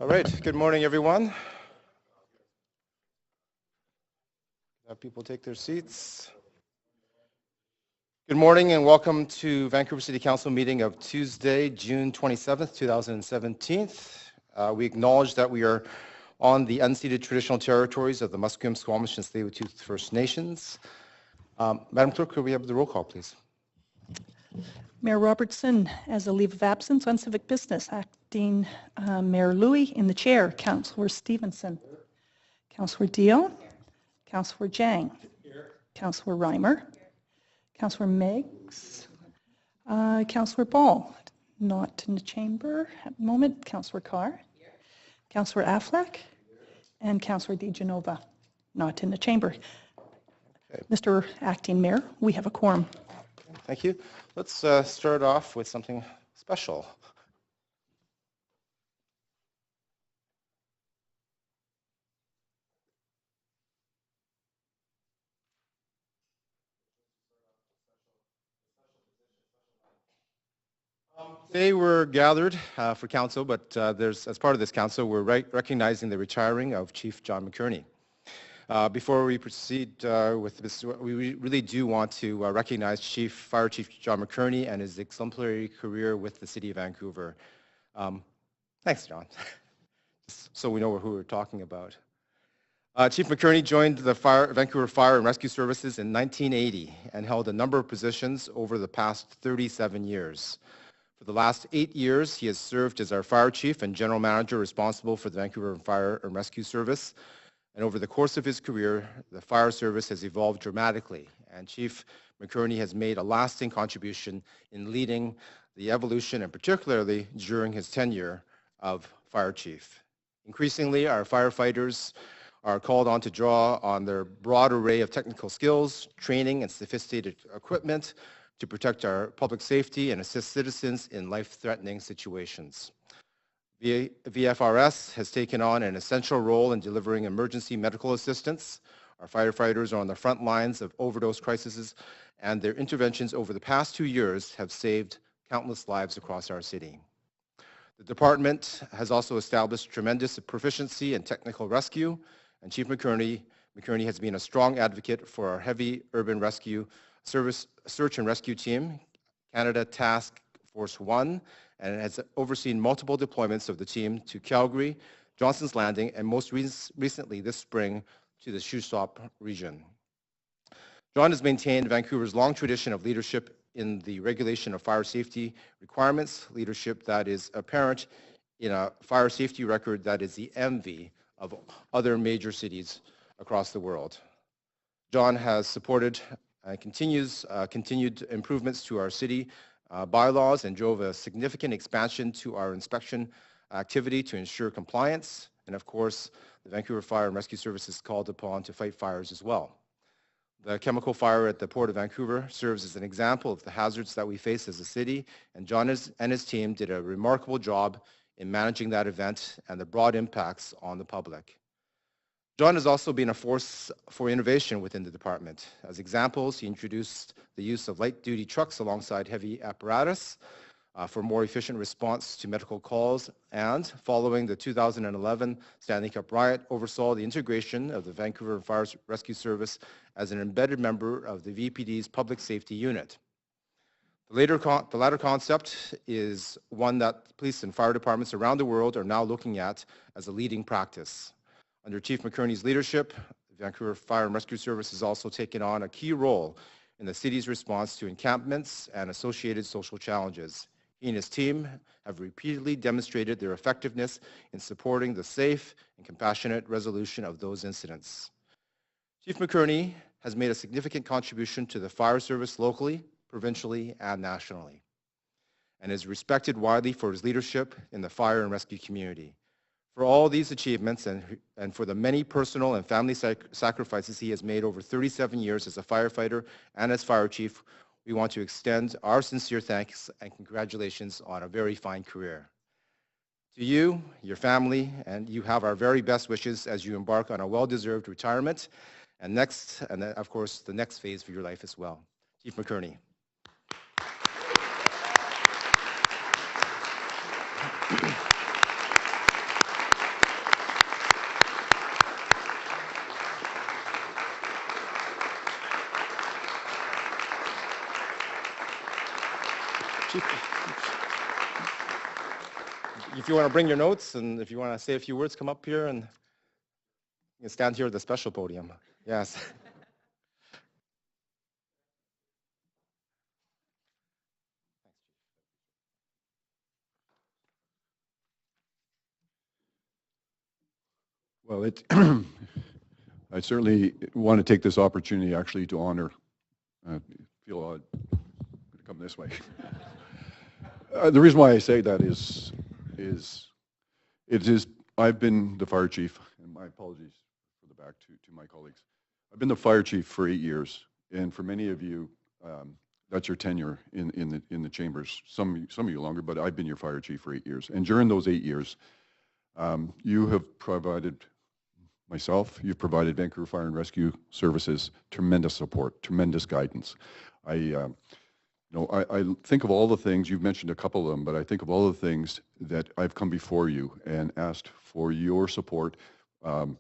All right, good morning, everyone. Have people take their seats. Good morning and welcome to Vancouver City Council meeting of Tuesday, June 27th, 2017. We acknowledge that we are on the unceded traditional territories of the Musqueam, Squamish, and Tsleil-Waututh First Nations. Madam Clerk, could we have the roll call, please? Mayor Robertson, as a leave of absence on civic business. Acting Mayor Louie in the chair. Councillor Stevenson. Councillor Deal. Councillor Jang. Councillor Reimer. Councillor Meggs. Councillor Ball, not in the chamber at the moment. Councillor Carr. Councillor Affleck. And Councillor DeGenova, not in the chamber. Okay. Mr. Acting Mayor, we have a quorum. Thank you. Let's start off with something special. Today we're gathered for council, but as part of this council, we're recognizing the retiring of Chief John McKearney. Before we proceed with this, we really do want to recognize Fire Chief John McKearney and his exemplary career with the City of Vancouver. Thanks, John. Just so we know who we're talking about. Chief McKearney joined the Vancouver Fire and Rescue Services in 1980 and held a number of positions over the past 37 years. For the last 8 years, he has served as our Fire Chief and General Manager responsible for the Vancouver Fire and Rescue Service. And over the course of his career, the fire service has evolved dramatically, and Chief McKearney has made a lasting contribution in leading the evolution, and particularly during his tenure of Fire Chief. Increasingly, our firefighters are called on to draw on their broad array of technical skills, training, and sophisticated equipment to protect our public safety and assist citizens in life-threatening situations. VFRS has taken on an essential role in delivering emergency medical assistance. Our firefighters are on the front lines of overdose crises, and their interventions over the past 2 years have saved countless lives across our city. The department has also established tremendous proficiency in technical rescue, and Chief McKearney has been a strong advocate for our heavy urban rescue service search and rescue team, Canada Task Force 1, and has overseen multiple deployments of the team to Calgary, Johnson's Landing, and most recently this spring to the Shuswap region. John has maintained Vancouver's long tradition of leadership in the regulation of fire safety requirements, leadership that is apparent in a fire safety record that is the envy of other major cities across the world. John has supported and continued improvements to our city bylaws and drove a significant expansion to our inspection activity to ensure compliance. And of course, the Vancouver Fire and Rescue Service is called upon to fight fires as well. The chemical fire at the Port of Vancouver serves as an example of the hazards that we face as a city, and John and his team did a remarkable job in managing that event and the broad impacts on the public. John has also been a force for innovation within the department. As examples, he introduced the use of light-duty trucks alongside heavy apparatus for more efficient response to medical calls, and following the 2011 Stanley Cup riot, oversaw the integration of the Vancouver Fire Rescue Service as an embedded member of the VPD's public safety unit. The latter concept is one that police and fire departments around the world are now looking at as a leading practice. Under Chief McKearney's leadership, the Vancouver Fire and Rescue Service has also taken on a key role in the city's response to encampments and associated social challenges. He and his team have repeatedly demonstrated their effectiveness in supporting the safe and compassionate resolution of those incidents. Chief McKearney has made a significant contribution to the fire service locally, provincially, and nationally, and is respected widely for his leadership in the fire and rescue community. For all these achievements and for the many personal and family sacrifices he has made over 37 years as a firefighter and as fire chief, we want to extend our sincere thanks and congratulations on a very fine career. To you, your family, and you have our very best wishes as you embark on a well-deserved retirement and of course, the next phase for your life as well. Chief McKearney. If you want to bring your notes and if you want to say a few words, come up here and you can stand here at the special podium. Yes. Well, I certainly want to take this opportunity actually to honor, feel odd to come this way. The reason why I say that is I've been the fire chief, and my apologies for the back to my colleagues. I've been the fire chief for 8 years, and for many of you, that's your tenure in the chambers. Some of you longer, but I've been your fire chief for 8 years. And during those 8 years, you have provided myself, you've provided Vancouver Fire and Rescue Services tremendous support, tremendous guidance. I think of all the things, you've mentioned a couple of them, but I think of all the things that I've come before you and asked for your support and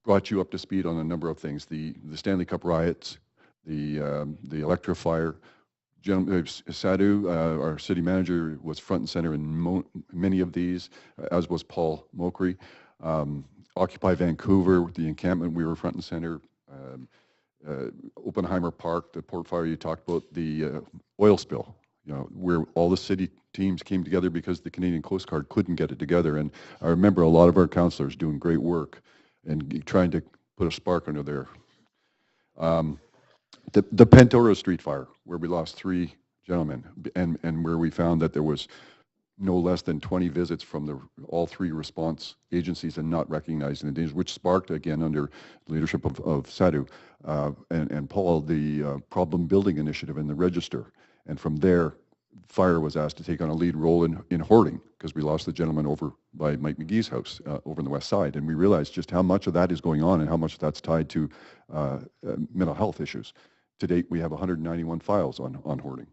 brought you up to speed on a number of things. The Stanley Cup riots, the Electra fire. Sadhu, our city manager, was front and center in many of these, as was Paul Mokry. Occupy Vancouver, the encampment, we were front and center. Oppenheimer Park, the port fire you talked about, the oil spill, where all the city teams came together because the Canadian Coast Guard couldn't get it together. And I remember a lot of our councillors doing great work and trying to put a spark under there. The Pentora Street fire, where we lost 3 gentlemen, and where we found that there was no less than 20 visits from all 3 response agencies and not recognizing the dangers, which sparked, again, under the leadership of Sadhu and Paul, the problem building initiative in the register. And from there, fire was asked to take on a lead role in hoarding, because we lost the gentleman over by Mike McGee's house over on the west side. And we realized just how much of that is going on and how much that's tied to mental health issues. To date, we have 191 files on hoarding.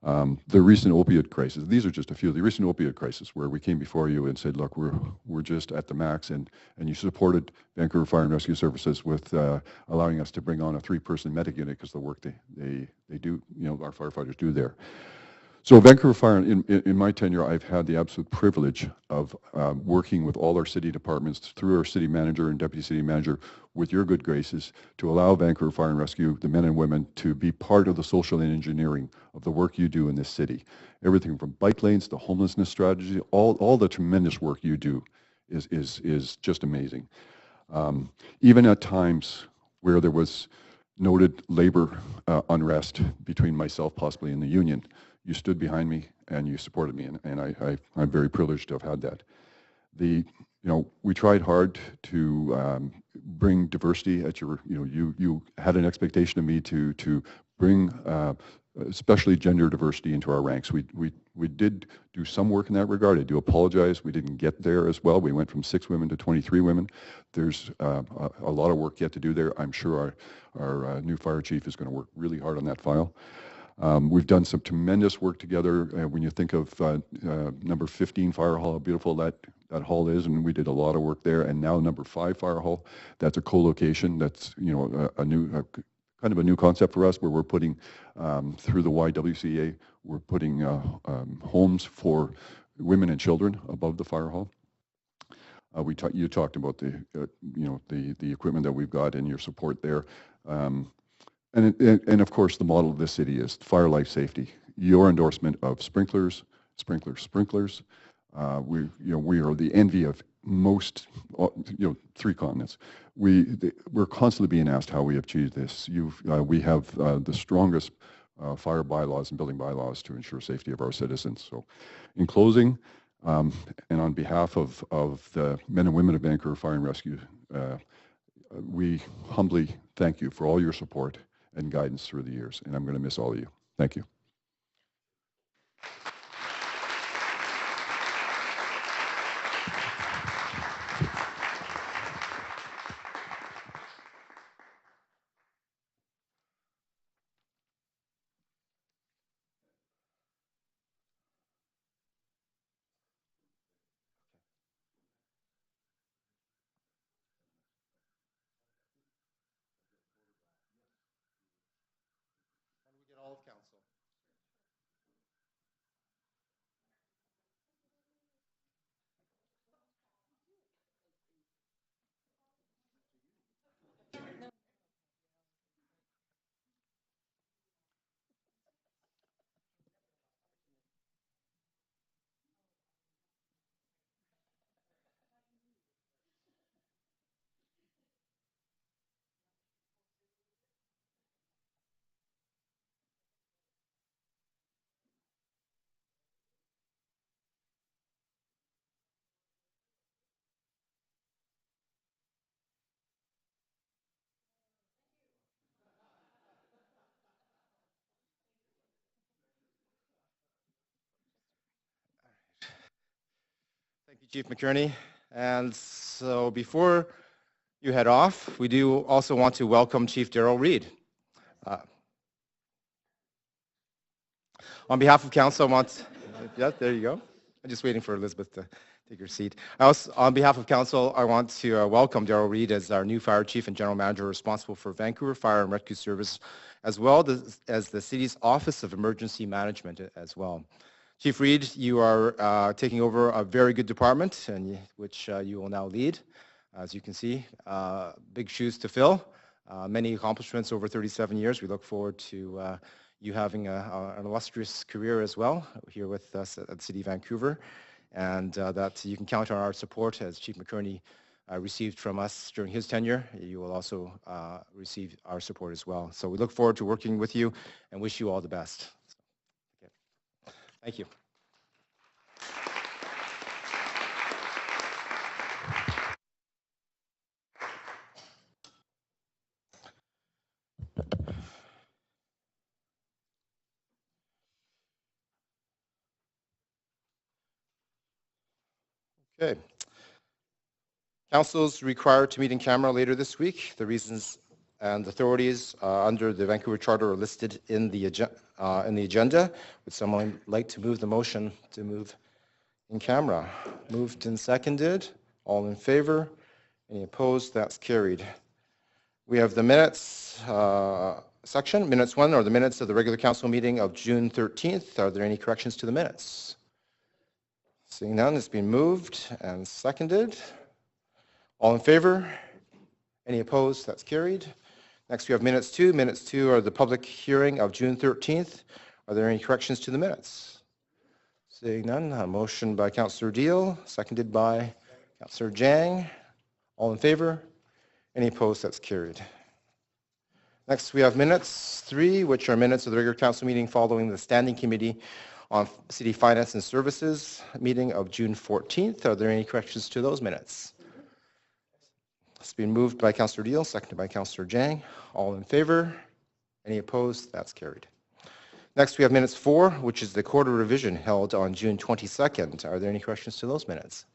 The recent opioid crisis, these are just a few of the recent opioid crisis where we came before you and said, look, we're just at the max, and you supported Vancouver Fire and Rescue Services with allowing us to bring on a 3-person medic unit because the work they do, our firefighters do there. So Vancouver Fire, in my tenure, I've had the absolute privilege of working with all our city departments through our city manager and deputy city manager with your good graces to allow Vancouver Fire and Rescue, the men and women, to be part of the social engineering of the work you do in this city. Everything from bike lanes to homelessness strategy, all the tremendous work you do is just amazing. Even at times where there was noted labor unrest between myself possibly and the union, you stood behind me and you supported me, and I'm very privileged to have had that. We tried hard to bring diversity at your, you had an expectation of me to bring especially gender diversity into our ranks. We did do some work in that regard. I do apologize. We didn't get there as well. We went from 6 women to 23 women. There's a lot of work yet to do there. I'm sure our new fire chief is going to work really hard on that file. We've done some tremendous work together. When you think of number 15 fire hall, how beautiful that hall is, and we did a lot of work there. And now number 5 fire hall, that's a co-location. That's a new kind of a new concept for us, where we're putting through the YWCA, we're putting homes for women and children above the fire hall. You talked about the equipment that we've got and your support there. And of course, the model of this city is fire life safety. Your endorsement of sprinklers. We are the envy of most, 3 continents. We're constantly being asked how we have achieved this. We have the strongest fire bylaws and building bylaws to ensure safety of our citizens. So, in closing, and on behalf of the men and women of Vancouver Fire and Rescue, we humbly thank you for all your support and guidance through the years, and I'm going to miss all of you. Thank you. Can we get all of council? Chief McKearney. And so before you head off, we do also want to welcome Chief Darrell Reed. On behalf of council, I want, yeah, there you go. I'm just waiting for Elizabeth to take her seat. On behalf of council, I want to welcome Darrell Reed as our new fire chief and general manager responsible for Vancouver Fire and Rescue Service, as well as the city's Office of Emergency Management as well. Chief Reed, you are taking over a very good department, and which you will now lead. As you can see, big shoes to fill, many accomplishments over 37 years. We look forward to you having an illustrious career as well here with us at the City of Vancouver, and that you can count on our support as Chief McKearney received from us during his tenure. You will also receive our support as well. So we look forward to working with you and wish you all the best. Okay. Thank you. Okay. Council is required to meet in camera later this week. The reasons and authorities under the Vancouver Charter are listed in the agenda. Would someone like to move the motion to move in camera? Moved and seconded. All in favor? Any opposed? That's carried. We have the minutes section. Minutes 1 are the minutes of the regular council meeting of June 13th. Are there any corrections to the minutes? Seeing none, it's been moved and seconded. All in favor? Any opposed? That's carried. Next, we have minutes 2. Minutes 2 are the public hearing of June 13th. Are there any corrections to the minutes? Seeing none, a motion by Councillor Deal, seconded by Councillor Jang. All in favor? Any opposed? That's carried. Next, we have minutes 3, which are minutes of the regular council meeting following the Standing Committee on City Finance and Services meeting of June 14th. Are there any corrections to those minutes? It's been moved by Councillor Deal, seconded by Councillor Jang. All in favor? Any opposed? That's carried. Next, we have minutes 4, which is the quarter revision held on June 22nd. Are there any corrections to those minutes?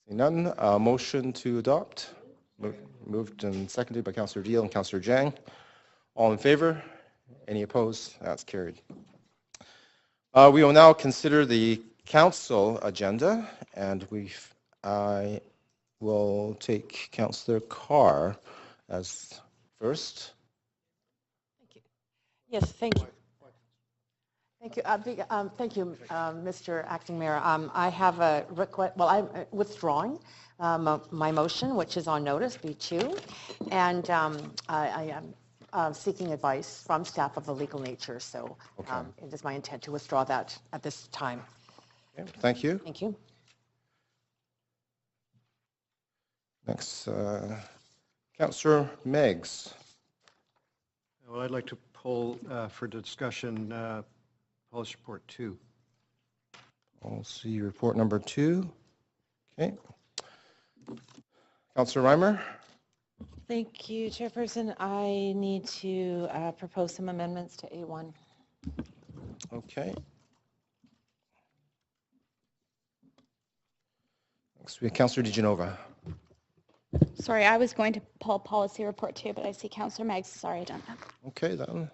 Seeing none, motion to adopt. Moved and seconded by Councillor Deal and Councillor Jang. All in favor? Any opposed? That's carried. We will now consider the council agenda, and I will take Councillor Carr as first. Thank you. Yes, thank you. Thank you. Thank you, Mr. Acting Mayor. I have a request. Well, I'm withdrawing my motion, which is on notice, B2, and I am seeking advice from staff of a legal nature. So okay. It is my intent to withdraw that at this time. Okay. Thank you. Thank you. Next, Councillor Meggs. Well, I'd like to pull for discussion policy report 2. Policy report number 2. Okay. Councillor Reimer. Thank you, Chairperson. I need to propose some amendments to A1. Okay. Next, we have Councillor DeGenova. Sorry, I was going to pull policy report 2, but I see Councillor Meggs. Sorry, I don't know. Okay, then.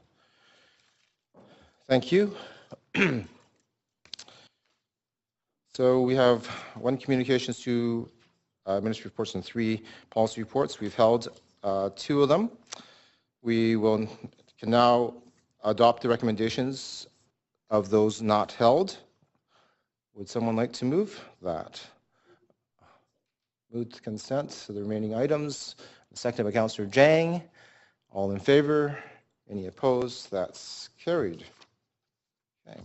Thank you. So we have 1 communications, 2 ministry reports, and 3 policy reports. We've held 2 of them. We can now adopt the recommendations of those not held. Would someone like to move that? Moved to consent to the remaining items. Seconded by Councillor Jang. All in favor? Any opposed? That's carried. Okay.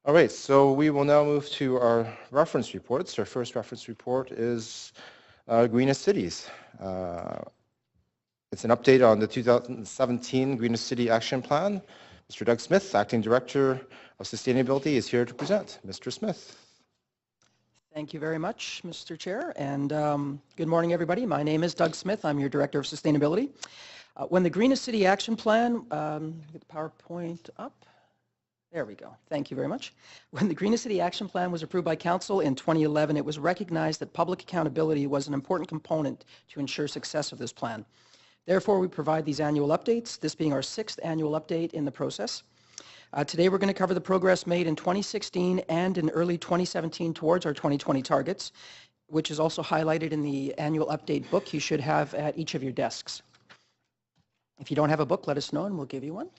All right, so we will now move to our reference reports. Our first reference report is Greenest Cities. It's an update on the 2017 Greenest City Action Plan. Mr. Doug Smith, Acting Director of Sustainability, is here to present. Mr. Smith. Thank you very much, Mr. Chair, and good morning, everybody. My name is Doug Smith. I'm your Director of Sustainability. When the Greenest City Action Plan, get the PowerPoint up. There we go. Thank you very much. When the Greenest City Action Plan was approved by Council in 2011, it was recognized that public accountability was an important component to ensure success of this plan. Therefore, we provide these annual updates, this being our 6th annual update in the process. Today, we're going to cover the progress made in 2016 and in early 2017 towards our 2020 targets, which is also highlighted in the annual update book you should have at each of your desks. If you don't have a book, let us know and we'll give you one.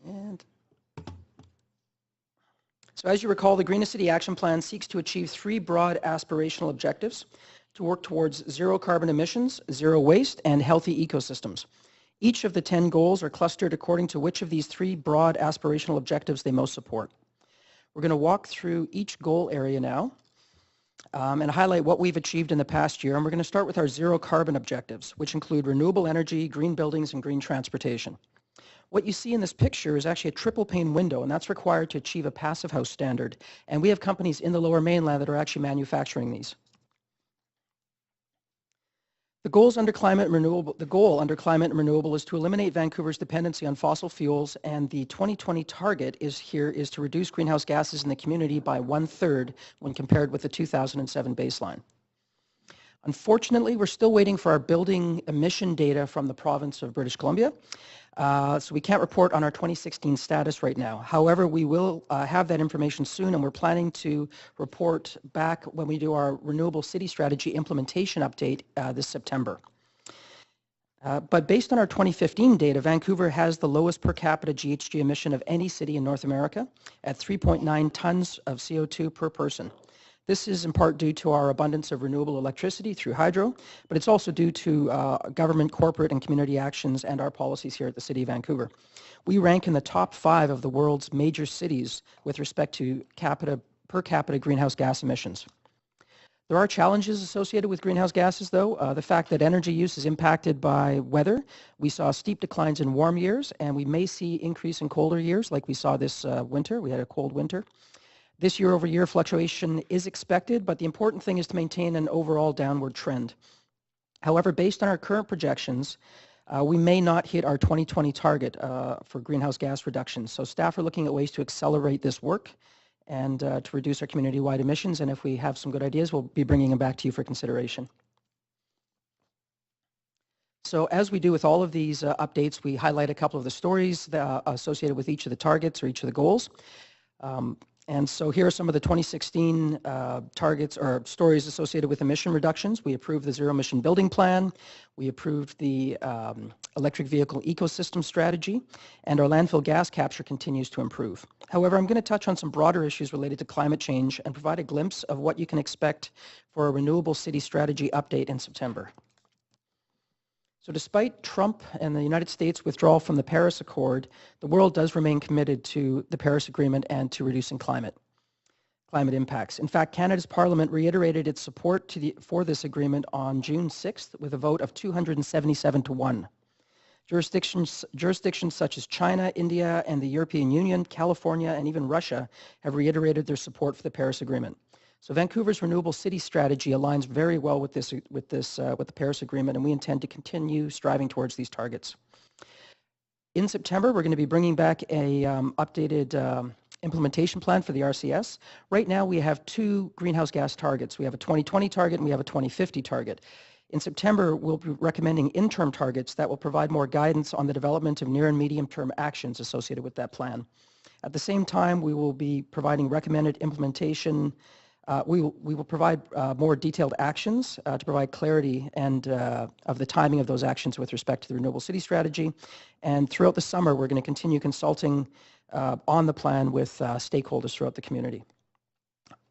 And so as you recall, the Greenest City Action Plan seeks to achieve 3 broad aspirational objectives to work towards zero carbon emissions, zero waste, and healthy ecosystems. Each of the 10 goals are clustered according to which of these 3 broad aspirational objectives they most support. We're going to walk through each goal area now and highlight what we've achieved in the past year. And we're going to start with our zero carbon objectives, which include renewable energy, green buildings, and green transportation. What you see in this picture is actually a triple pane window, and that's required to achieve a passive house standard. And we have companies in the Lower Mainland that are actually manufacturing these. The goal under climate and renewable is to eliminate Vancouver's dependency on fossil fuels, and the 2020 target is to reduce greenhouse gases in the community by 1/3 when compared with the 2007 baseline. Unfortunately, we're still waiting for our building emission data from the province of British Columbia, so we can't report on our 2016 status right now. However, we will have that information soon, and we're planning to report back when we do our Renewable City Strategy implementation update this September. But based on our 2015 data, Vancouver has the lowest per capita GHG emission of any city in North America at 3.9 tons of CO2 per person. This is in part due to our abundance of renewable electricity through hydro, but it's also due to government, corporate, and community actions and our policies here at the City of Vancouver. We rank in the top 5 of the world's major cities with respect to per capita greenhouse gas emissions. There are challenges associated with greenhouse gases, though. The fact that energy use is impacted by weather. We saw steep declines in warm years, and we may see increase in colder years like we saw this winter. We had a cold winter. This year-over-year fluctuation is expected, but the important thing is to maintain an overall downward trend. However, based on our current projections, we may not hit our 2020 target for greenhouse gas reductions. So staff are looking at ways to accelerate this work and to reduce our community-wide emissions. And if we have some good ideas, we'll be bringing them back to you for consideration. So as we do with all of these updates, we highlight a couple of the stories associated with each of the targets or each of the goals. And so here are some of the 2016 targets or stories associated with emission reductions. We approved the Zero Emission Building Plan. We approved the Electric Vehicle Ecosystem Strategy. And our landfill gas capture continues to improve. However, I'm going to touch on some broader issues related to climate change and provide a glimpse of what you can expect for a Renewable City Strategy update in September. So despite Trump and the United States' withdrawal from the Paris Accord, the world does remain committed to the Paris Agreement and to reducing climate impacts. In fact, Canada's Parliament reiterated its support for this agreement on June 6th with a vote of 277-1. Jurisdictions such as China, India, and the European Union, California, and even Russia have reiterated their support for the Paris Agreement. So Vancouver's Renewable City Strategy aligns very well with the Paris Agreement, and we intend to continue striving towards these targets. In September, we're going to be bringing back a updated implementation plan for the RCS. Right now, we have 2 greenhouse gas targets. We have a 2020 target and we have a 2050 target. In September, we'll be recommending interim targets that will provide more guidance on the development of near and medium-term actions associated with that plan. At the same time, we will be providing recommended implementation. We will provide more detailed actions to provide clarity and of the timing of those actions with respect to the Renewable City Strategy. And throughout the summer, we're going to continue consulting on the plan with stakeholders throughout the community.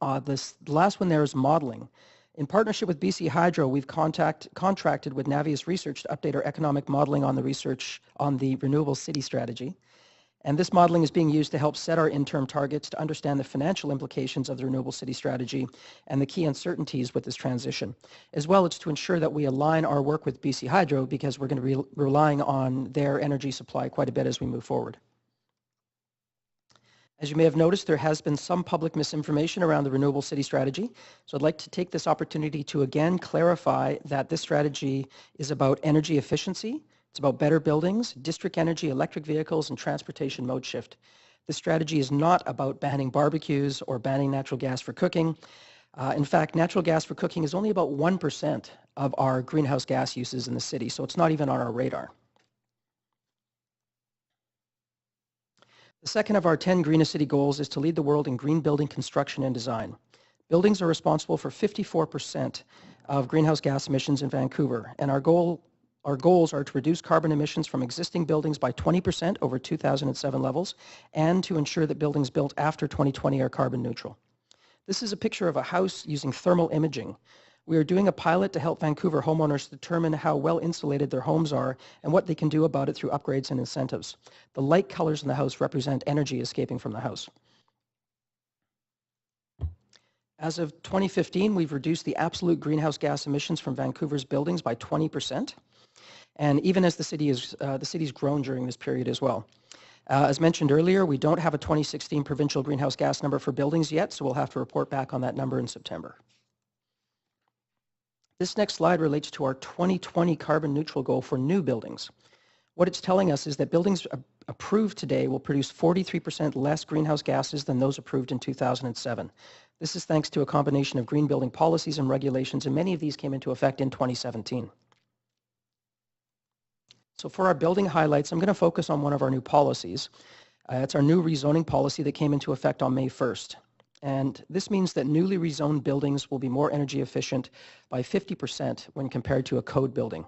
The last one there is modeling. In partnership with BC Hydro, we've contracted with Navius Research to update our economic modeling on the research on the Renewable City Strategy. And this modeling is being used to help set our interim targets to understand the financial implications of the Renewable City Strategy and the key uncertainties with this transition, as well as to ensure that we align our work with BC Hydro because we're going to be relying on their energy supply quite a bit as we move forward. As you may have noticed, there has been some public misinformation around the Renewable City Strategy. So I'd like to take this opportunity to again clarify that this strategy is about energy efficiency, It's about better buildings, district energy, electric vehicles, and transportation mode shift. This strategy is not about banning barbecues or banning natural gas for cooking. In fact, natural gas for cooking is only about 1% of our greenhouse gas uses in the city, so it's not even on our radar. The second of our 10 Greenest City goals is to lead the world in green building construction and design. Buildings are responsible for 54% of greenhouse gas emissions in Vancouver, and our goals are to reduce carbon emissions from existing buildings by 20% over 2007 levels, and to ensure that buildings built after 2020 are carbon neutral. This is a picture of a house using thermal imaging. We are doing a pilot to help Vancouver homeowners determine how well insulated their homes are and what they can do about it through upgrades and incentives. The light colors in the house represent energy escaping from the house. As of 2015, we've reduced the absolute greenhouse gas emissions from Vancouver's buildings by 20%. And even as the city's grown during this period as well. As mentioned earlier, we don't have a 2016 provincial greenhouse gas number for buildings yet, so we'll have to report back on that number in September. This next slide relates to our 2020 carbon neutral goal for new buildings. What it's telling us is that buildings approved today will produce 43% less greenhouse gases than those approved in 2007. This is thanks to a combination of green building policies and regulations, and many of these came into effect in 2017. So for our building highlights, I'm going to focus on one of our new policies. It's our new rezoning policy that came into effect on May 1st. And this means that newly rezoned buildings will be more energy efficient by 50% when compared to a code building.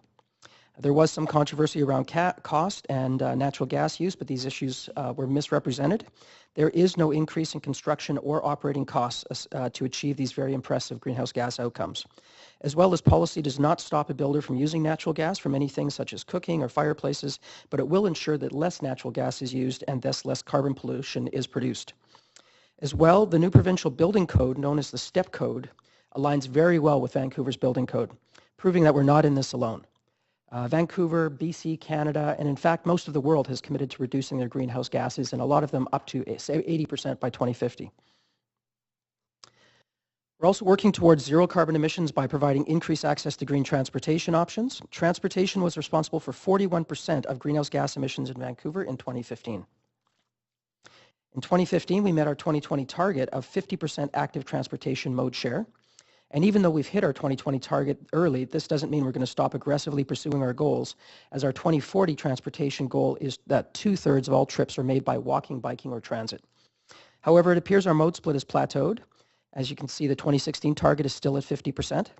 There was some controversy around cost and natural gas use, but these issues were misrepresented. There is no increase in construction or operating costs to achieve these very impressive greenhouse gas outcomes. As well as policy does not stop a builder from using natural gas for many things such as cooking or fireplaces, but it will ensure that less natural gas is used and thus less carbon pollution is produced. As well, the new provincial building code, known as the STEP code, aligns very well with Vancouver's building code, proving that we're not in this alone. Vancouver, BC, Canada, and in fact most of the world has committed to reducing their greenhouse gases, and a lot of them up to 80% by 2050. We're also working towards zero carbon emissions by providing increased access to green transportation options. Transportation was responsible for 41% of greenhouse gas emissions in Vancouver in 2015. In 2015, we met our 2020 target of 50% active transportation mode share. And even though we've hit our 2020 target early, this doesn't mean we're going to stop aggressively pursuing our goals, as our 2040 transportation goal is that 2/3 of all trips are made by walking, biking, or transit. However, it appears our mode split has plateaued. As you can see, the 2016 target is still at 50%.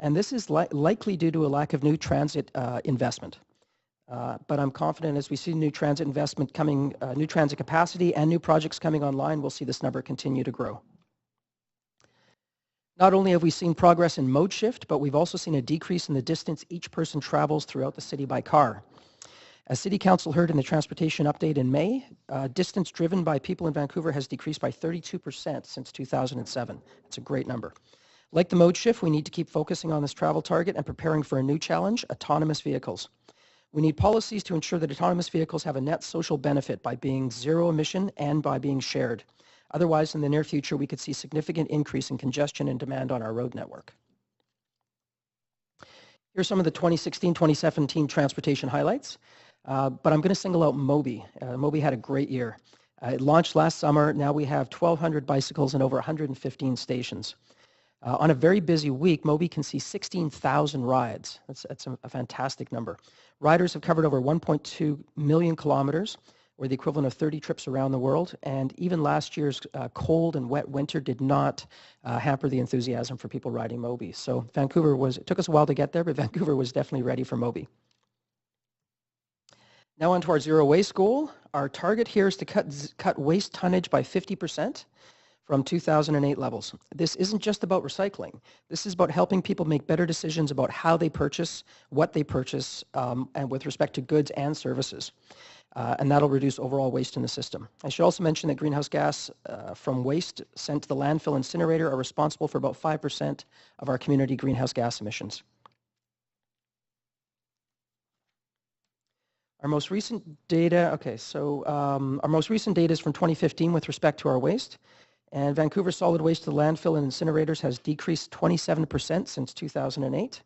And this is likely due to a lack of new transit investment. But I'm confident as we see new transit investment coming, new transit capacity and new projects coming online, we'll see this number continue to grow. Not only have we seen progress in mode shift, but we've also seen a decrease in the distance each person travels throughout the city by car. As City Council heard in the transportation update in May, distance driven by people in Vancouver has decreased by 32% since 2007. It's a great number. Like the mode shift, we need to keep focusing on this travel target and preparing for a new challenge, autonomous vehicles. We need policies to ensure that autonomous vehicles have a net social benefit by being zero emission and by being shared. Otherwise, in the near future, we could see significant increase in congestion and demand on our road network. Here's some of the 2016-2017 transportation highlights, but I'm going to single out Mobi. Mobi had a great year. It launched last summer. Now we have 1,200 bicycles and over 115 stations. On a very busy week, Mobi can see 16,000 rides. That's a fantastic number. Riders have covered over 1.2 million kilometers, or the equivalent of 30 trips around the world, and even last year's cold and wet winter did not hamper the enthusiasm for people riding Mobi. So Vancouver it took us a while to get there, but Vancouver was definitely ready for Mobi. Now on to our zero waste goal. Our target here is to cut waste tonnage by 50% from 2008 levels. This isn't just about recycling. This is about helping people make better decisions about how they purchase, what they purchase, and with respect to goods and services. And that'll reduce overall waste in the system. I should also mention that greenhouse gas from waste sent to the landfill incinerator are responsible for about 5% of our community greenhouse gas emissions. Our most recent data, our most recent data is from 2015 with respect to our waste. And Vancouver solid waste to the landfill and incinerators has decreased 27% since 2008.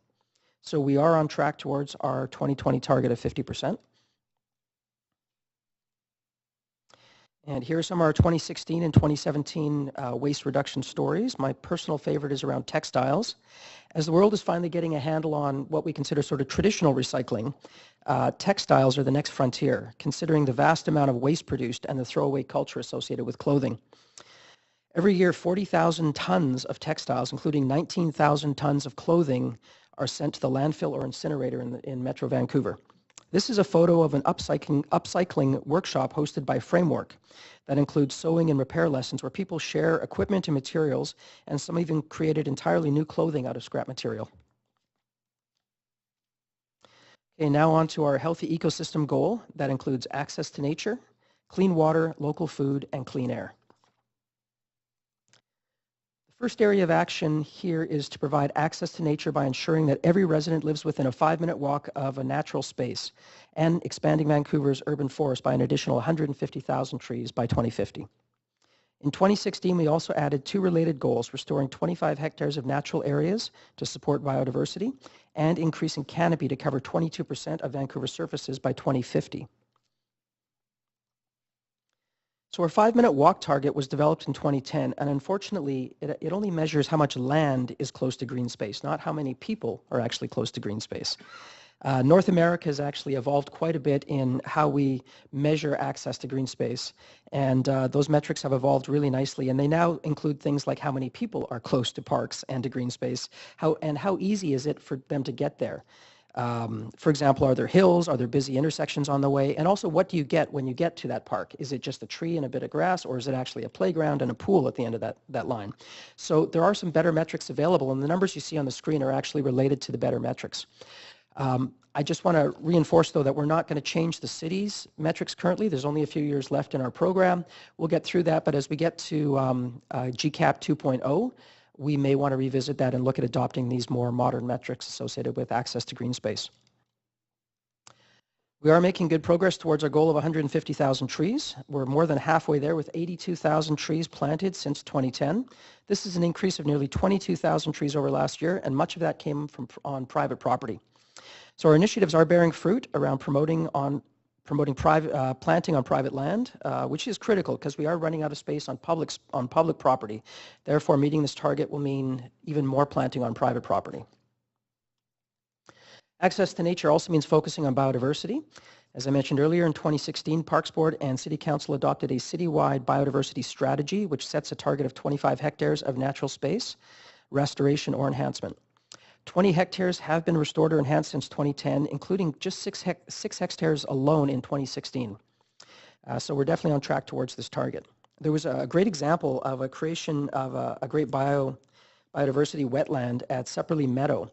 So we are on track towards our 2020 target of 50%. And here are some of our 2016 and 2017 waste reduction stories. My personal favorite is around textiles. As the world is finally getting a handle on what we consider sort of traditional recycling, textiles are the next frontier, considering the vast amount of waste produced and the throwaway culture associated with clothing. Every year, 40,000 tons of textiles, including 19,000 tons of clothing, are sent to the landfill or incinerator in Metro Vancouver. This is a photo of an upcycling workshop hosted by Framework that includes sewing and repair lessons where people share equipment and materials, and some even created entirely new clothing out of scrap material. Okay, now on to our healthy ecosystem goal that includes access to nature, clean water, local food, and clean air. First area of action here is to provide access to nature by ensuring that every resident lives within a 5-minute walk of a natural space and expanding Vancouver's urban forest by an additional 150,000 trees by 2050. In 2016, we also added 2 related goals, restoring 25 hectares of natural areas to support biodiversity and increasing canopy to cover 22% of Vancouver's surfaces by 2050. So our 5-minute walk target was developed in 2010, and unfortunately, it only measures how much land is close to green space, not how many people are actually close to green space. North America has actually evolved quite a bit in how we measure access to green space, and those metrics have evolved really nicely, and they now include things like how many people are close to parks and to green space, how easy is it for them to get there. For example, are there hills? Are there busy intersections on the way? And also, what do you get when you get to that park? Is it just a tree and a bit of grass, or is it actually a playground and a pool at the end of that line? So there are some better metrics available, and the numbers you see on the screen are actually related to the better metrics. I just want to reinforce, though, that we're not going to change the city's metrics currently. There's only a few years left in our program. We'll get through that, but as we get to GCAP 2.0, we may want to revisit that and look at adopting these more modern metrics associated with access to green space. We are making good progress towards our goal of 150,000 trees. We're more than halfway there with 82,000 trees planted since 2010. This is an increase of nearly 22,000 trees over last year, and much of that came from on private property. So our initiatives are bearing fruit around promoting planting on private land, which is critical because we are running out of space on public property. Therefore, meeting this target will mean even more planting on private property. Access to nature also means focusing on biodiversity. As I mentioned earlier, in 2016, Parks Board and City Council adopted a citywide biodiversity strategy, which sets a target of 25 hectares of natural space, restoration or enhancement. 20 hectares have been restored or enhanced since 2010, including just 6 hectares alone in 2016. So we're definitely on track towards this target. There was a great example of a creation of a great biodiversity wetland at Sepperly Meadow,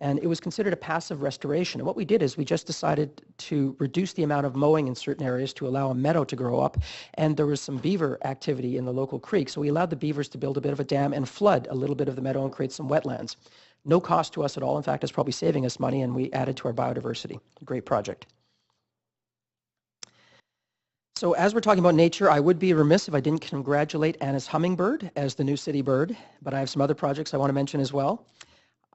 and it was considered a passive restoration. And what we did is we just decided to reduce the amount of mowing in certain areas to allow a meadow to grow up, and there was some beaver activity in the local creek, so we allowed the beavers to build a bit of a dam and flood a little bit of the meadow and create some wetlands. No cost to us at all. In fact, it's probably saving us money, and we added to our biodiversity. Great project. So as we're talking about nature, I would be remiss if I didn't congratulate Anna's hummingbird as the new city bird, but I have some other projects I want to mention as well.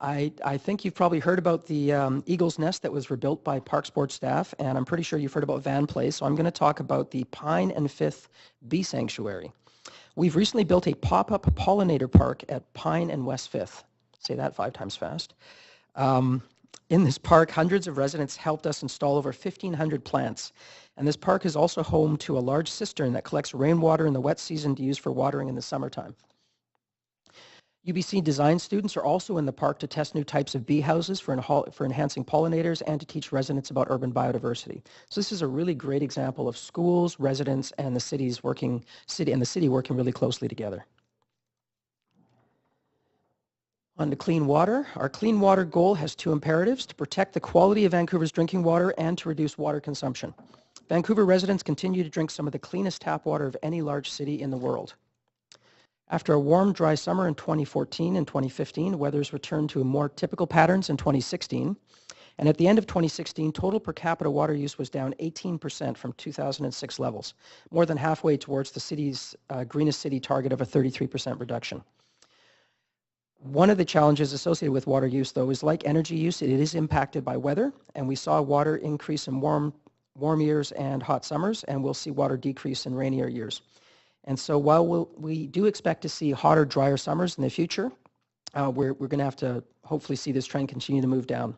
I think you've probably heard about the Eagle's Nest that was rebuilt by Parks Board staff, and I'm pretty sure you've heard about Van Place, so I'm going to talk about the Pine and Fifth Bee Sanctuary. We've recently built a pop-up pollinator park at Pine and West Fifth. Say that 5 times fast. In this park, hundreds of residents helped us install over 1,500 plants. And this park is also home to a large cistern that collects rainwater in the wet season to use for watering in the summertime. UBC design students are also in the park to test new types of bee houses for enhancing pollinators and to teach residents about urban biodiversity. So this is a really great example of schools, residents, and the city working really closely together. On to clean water. Our clean water goal has 2 imperatives: to protect the quality of Vancouver's drinking water and to reduce water consumption. Vancouver residents continue to drink some of the cleanest tap water of any large city in the world. After a warm, dry summer in 2014 and 2015, weathers returned to more typical patterns in 2016. And at the end of 2016, total per capita water use was down 18% from 2006 levels, more than halfway towards the city's Greenest city target of a 33% reduction. One of the challenges associated with water use, though, is like energy use, it is impacted by weather, and we saw water increase in warm years and hot summers, and we'll see water decrease in rainier years. And so while we do expect to see hotter, drier summers in the future, we're going to have to hopefully see this trend continue to move down.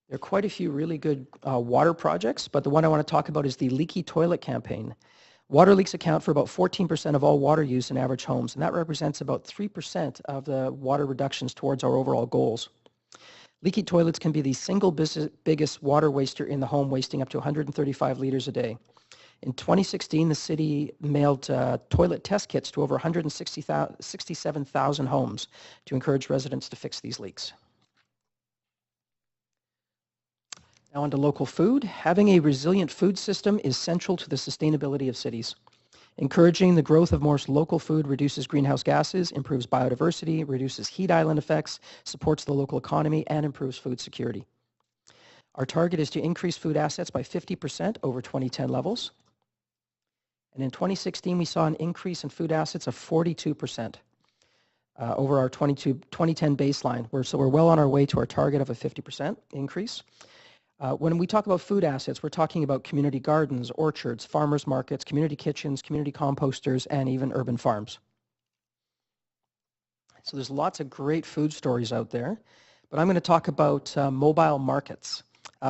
There are quite a few really good water projects, but the one I want to talk about is the Leaky Toilet campaign. Water leaks account for about 14% of all water use in average homes, and that represents about 3% of the water reductions towards our overall goals. Leaky toilets can be the single biggest water waster in the home, wasting up to 135 liters a day. In 2016, the city mailed toilet test kits to over 167,000 homes to encourage residents to fix these leaks. Now onto local food. Having a resilient food system is central to the sustainability of cities. Encouraging the growth of more local food reduces greenhouse gases, improves biodiversity, reduces heat island effects, supports the local economy, and improves food security. Our target is to increase food assets by 50% over 2010 levels. And in 2016, we saw an increase in food assets of 42% over our 2010 baseline. So we're well on our way to our target of a 50% increase. When we talk about food assets, we're talking about community gardens, orchards, farmers markets, community kitchens, community composters, and even urban farms. So there's lots of great food stories out there, but I'm going to talk about mobile markets.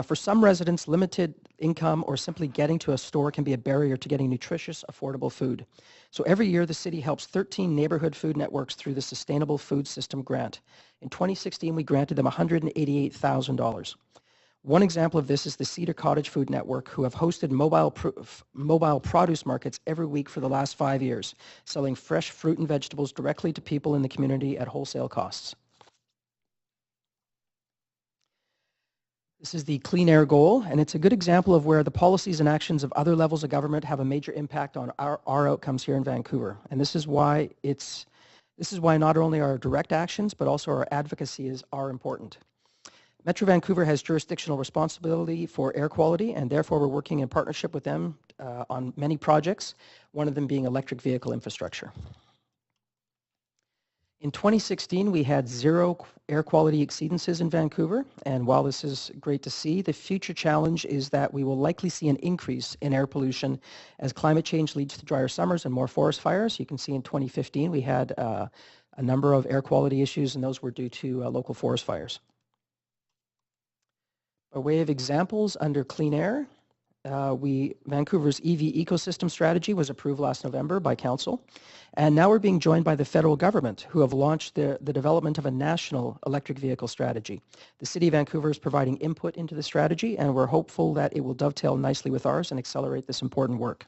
For some residents, limited income or simply getting to a store can be a barrier to getting nutritious, affordable food. So every year, the city helps 13 neighborhood food networks through the Sustainable Food System Grant. In 2016, we granted them $188,000. One example of this is the Cedar Cottage Food Network, who have hosted mobile produce markets every week for the last 5 years, selling fresh fruit and vegetables directly to people in the community at wholesale costs. This is the clean air goal, and it's a good example of where the policies and actions of other levels of government have a major impact on our outcomes here in Vancouver. And this is why not only our direct actions, but also our advocacy are important. Metro Vancouver has jurisdictional responsibility for air quality, and therefore we're working in partnership with them on many projects, one of them being electric vehicle infrastructure. In 2016, we had 0 air quality exceedances in Vancouver, and while this is great to see, the future challenge is that we will likely see an increase in air pollution as climate change leads to drier summers and more forest fires. You can see in 2015 we had a number of air quality issues, and those were due to local forest fires. By way of examples under clean air, Vancouver's EV ecosystem strategy was approved last November by Council, and now we're being joined by the federal government, who have launched the development of a national electric vehicle strategy. The City of Vancouver is providing input into the strategy, and we're hopeful that it will dovetail nicely with ours and accelerate this important work.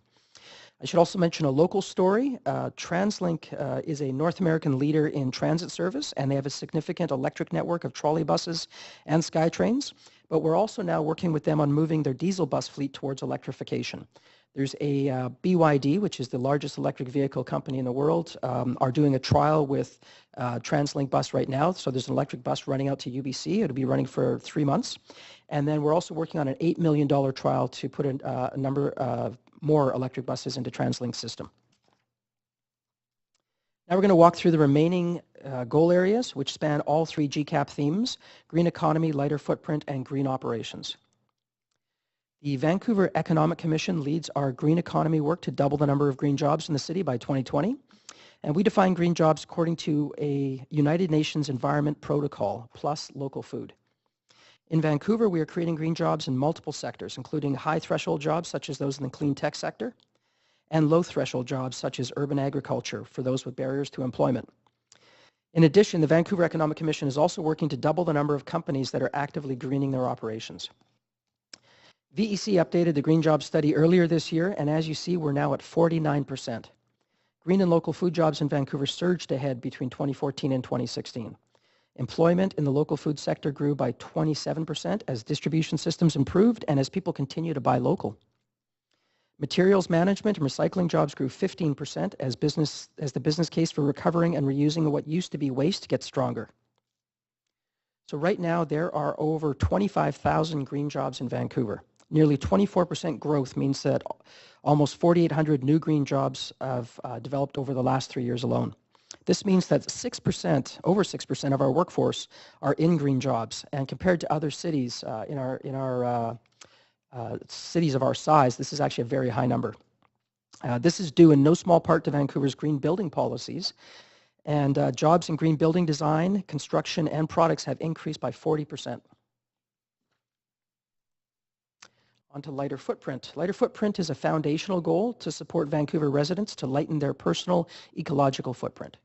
I should also mention a local story. TransLink is a North American leader in transit service, and they have a significant electric network of trolley buses and SkyTrains. But we're also now working with them on moving their diesel bus fleet towards electrification. There's a BYD, which is the largest electric vehicle company in the world, are doing a trial with TransLink bus right now. So there's an electric bus running out to UBC. It'll be running for 3 months. And then we're also working on an $8 million trial to put a number of more electric buses into TransLink's system. Now we're going to walk through the remaining goal areas, which span all 3 GCAP themes: green economy, lighter footprint, and green operations. The Vancouver Economic Commission leads our green economy work to double the number of green jobs in the city by 2020. And we define green jobs according to a United Nations Environment Protocol, plus local food. In Vancouver, we are creating green jobs in multiple sectors, including high threshold jobs such as those in the clean tech sector, and low threshold jobs such as urban agriculture for those with barriers to employment. In addition, the Vancouver Economic Commission is also working to double the number of companies that are actively greening their operations. VEC updated the Green Jobs Study earlier this year, and as you see, we're now at 49%. Green and local food jobs in Vancouver surged ahead between 2014 and 2016. Employment in the local food sector grew by 27% as distribution systems improved and as people continue to buy local. Materials management and recycling jobs grew 15% as the business case for recovering and reusing what used to be waste gets stronger. So right now there are over 25,000 green jobs in Vancouver. Nearly 24% growth means that almost 4,800 new green jobs have developed over the last 3 years alone. This means that 6%, over 6% of our workforce are in green jobs. And compared to other cities in our cities of our size, this is actually a very high number. This is due in no small part to Vancouver's green building policies. And jobs in green building design, construction, and products have increased by 40%. On to lighter footprint. Lighter footprint is a foundational goal to support Vancouver residents to lighten their personal ecological footprint.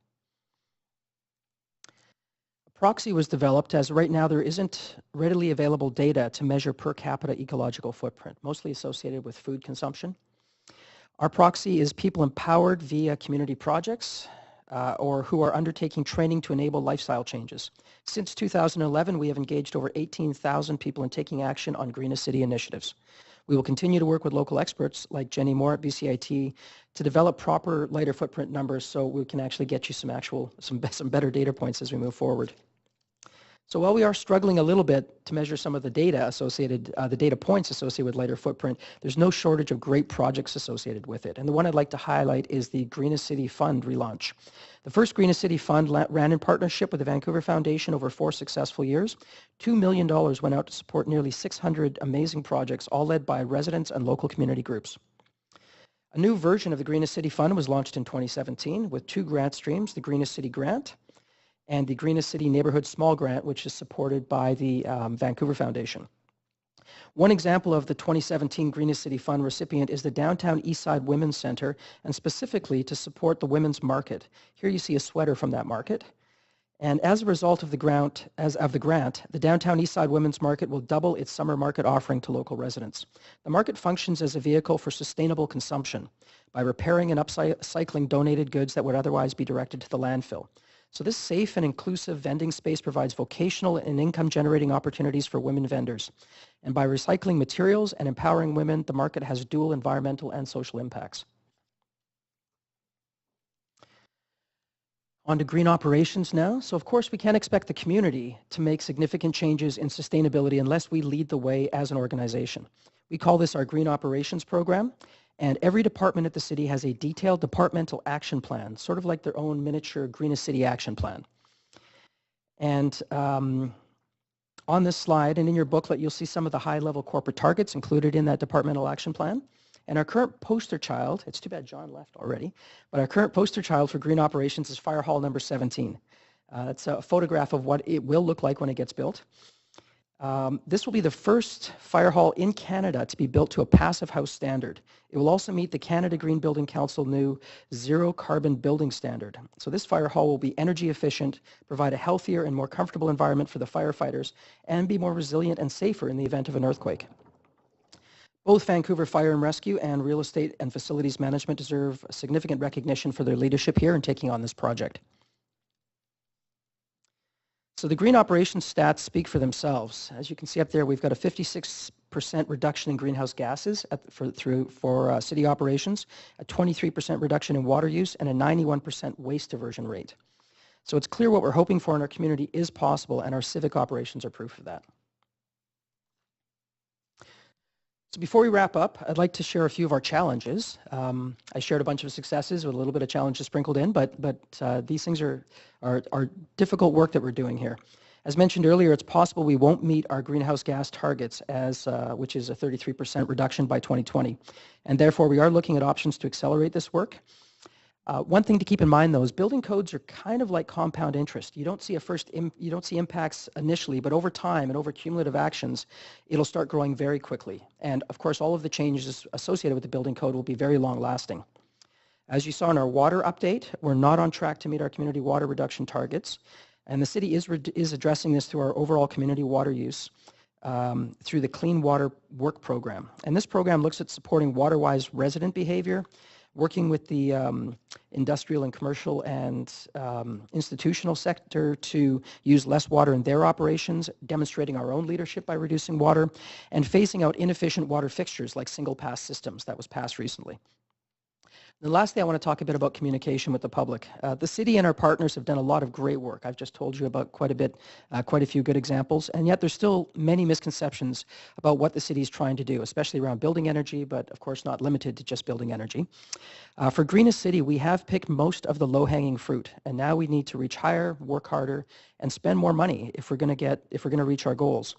A proxy was developed as right now there isn't readily available data to measure per capita ecological footprint, mostly associated with food consumption. Our proxy is people empowered via community projects or who are undertaking training to enable lifestyle changes. Since 2011, we have engaged over 18,000 people in taking action on Greenest City initiatives. We will continue to work with local experts like Jenny Moore at BCIT to develop proper lighter footprint numbers so we can actually get you some better data points as we move forward. So while we are struggling a little bit to measure some of the data associated, the data points associated with lighter footprint, there's no shortage of great projects associated with it. And the one I'd like to highlight is the Greenest City Fund relaunch. The first Greenest City Fund ran in partnership with the Vancouver Foundation over 4 successful years. $2 million went out to support nearly 600 amazing projects, all led by residents and local community groups. A new version of the Greenest City Fund was launched in 2017 with 2 grant streams, the Greenest City Grant and the Greenest City Neighborhood Small Grant, which is supported by the Vancouver Foundation. One example of the 2017 Greenest City Fund recipient is the Downtown Eastside Women's Center, and specifically to support the women's market. Here you see a sweater from that market. And as a result of the grant, the Downtown Eastside Women's Market will double its summer market offering to local residents. The market functions as a vehicle for sustainable consumption by repairing and upcycling donated goods that would otherwise be directed to the landfill. So this safe and inclusive vending space provides vocational and income-generating opportunities for women vendors. And by recycling materials and empowering women, the market has dual environmental and social impacts. On to green operations now. So of course we can't expect the community to make significant changes in sustainability unless we lead the way as an organization. We call this our Green Operations Program. And every department at the city has a detailed departmental action plan, sort of like their own miniature Greenest City action plan. And on this slide and in your booklet, you'll see some of the high-level corporate targets included in that departmental action plan. And our current poster child, it's too bad John left already, but our current poster child for green operations is Fire Hall number 17. It's a photograph of what it will look like when it gets built. This will be the first fire hall in Canada to be built to a passive house standard. It will also meet the Canada Green Building Council new zero carbon building standard. So this fire hall will be energy efficient, provide a healthier and more comfortable environment for the firefighters, and be more resilient and safer in the event of an earthquake. Both Vancouver Fire and Rescue and Real Estate and Facilities Management deserve significant recognition for their leadership here in taking on this project. So the green operations stats speak for themselves. As you can see up there, we've got a 56% reduction in greenhouse gases for city operations, a 23% reduction in water use, and a 91% waste diversion rate. So it's clear what we're hoping for in our community is possible, and our civic operations are proof of that. So before we wrap up, I'd like to share a few of our challenges. I shared a bunch of successes with a little bit of challenges sprinkled in, but these things are difficult work that we're doing here. As mentioned earlier, it's possible we won't meet our greenhouse gas targets, which is a 33% reduction by 2020. And therefore, we are looking at options to accelerate this work. One thing to keep in mind, though, is building codes are kind of like compound interest. You don't see impacts initially, but over time and over cumulative actions, it'll start growing very quickly. And of course, all of the changes associated with the building code will be very long-lasting. As you saw in our water update, we're not on track to meet our community water reduction targets, and the city is addressing this through our overall community water use through the Clean Water Work Program. And this program looks at supporting water-wise resident behavior, working with the industrial and commercial and institutional sector to use less water in their operations, demonstrating our own leadership by reducing water, and phasing out inefficient water fixtures like single-pass systems that was passed recently. The last thing I want to talk a bit about communication with the public. The city and our partners have done a lot of great work. I've just told you about quite a few good examples, and yet there's still many misconceptions about what the city is trying to do, especially around building energy, but of course not limited to just building energy. For Greenest City, we have picked most of the low-hanging fruit, and now we need to reach higher, work harder, and spend more money if we're going to reach our goals.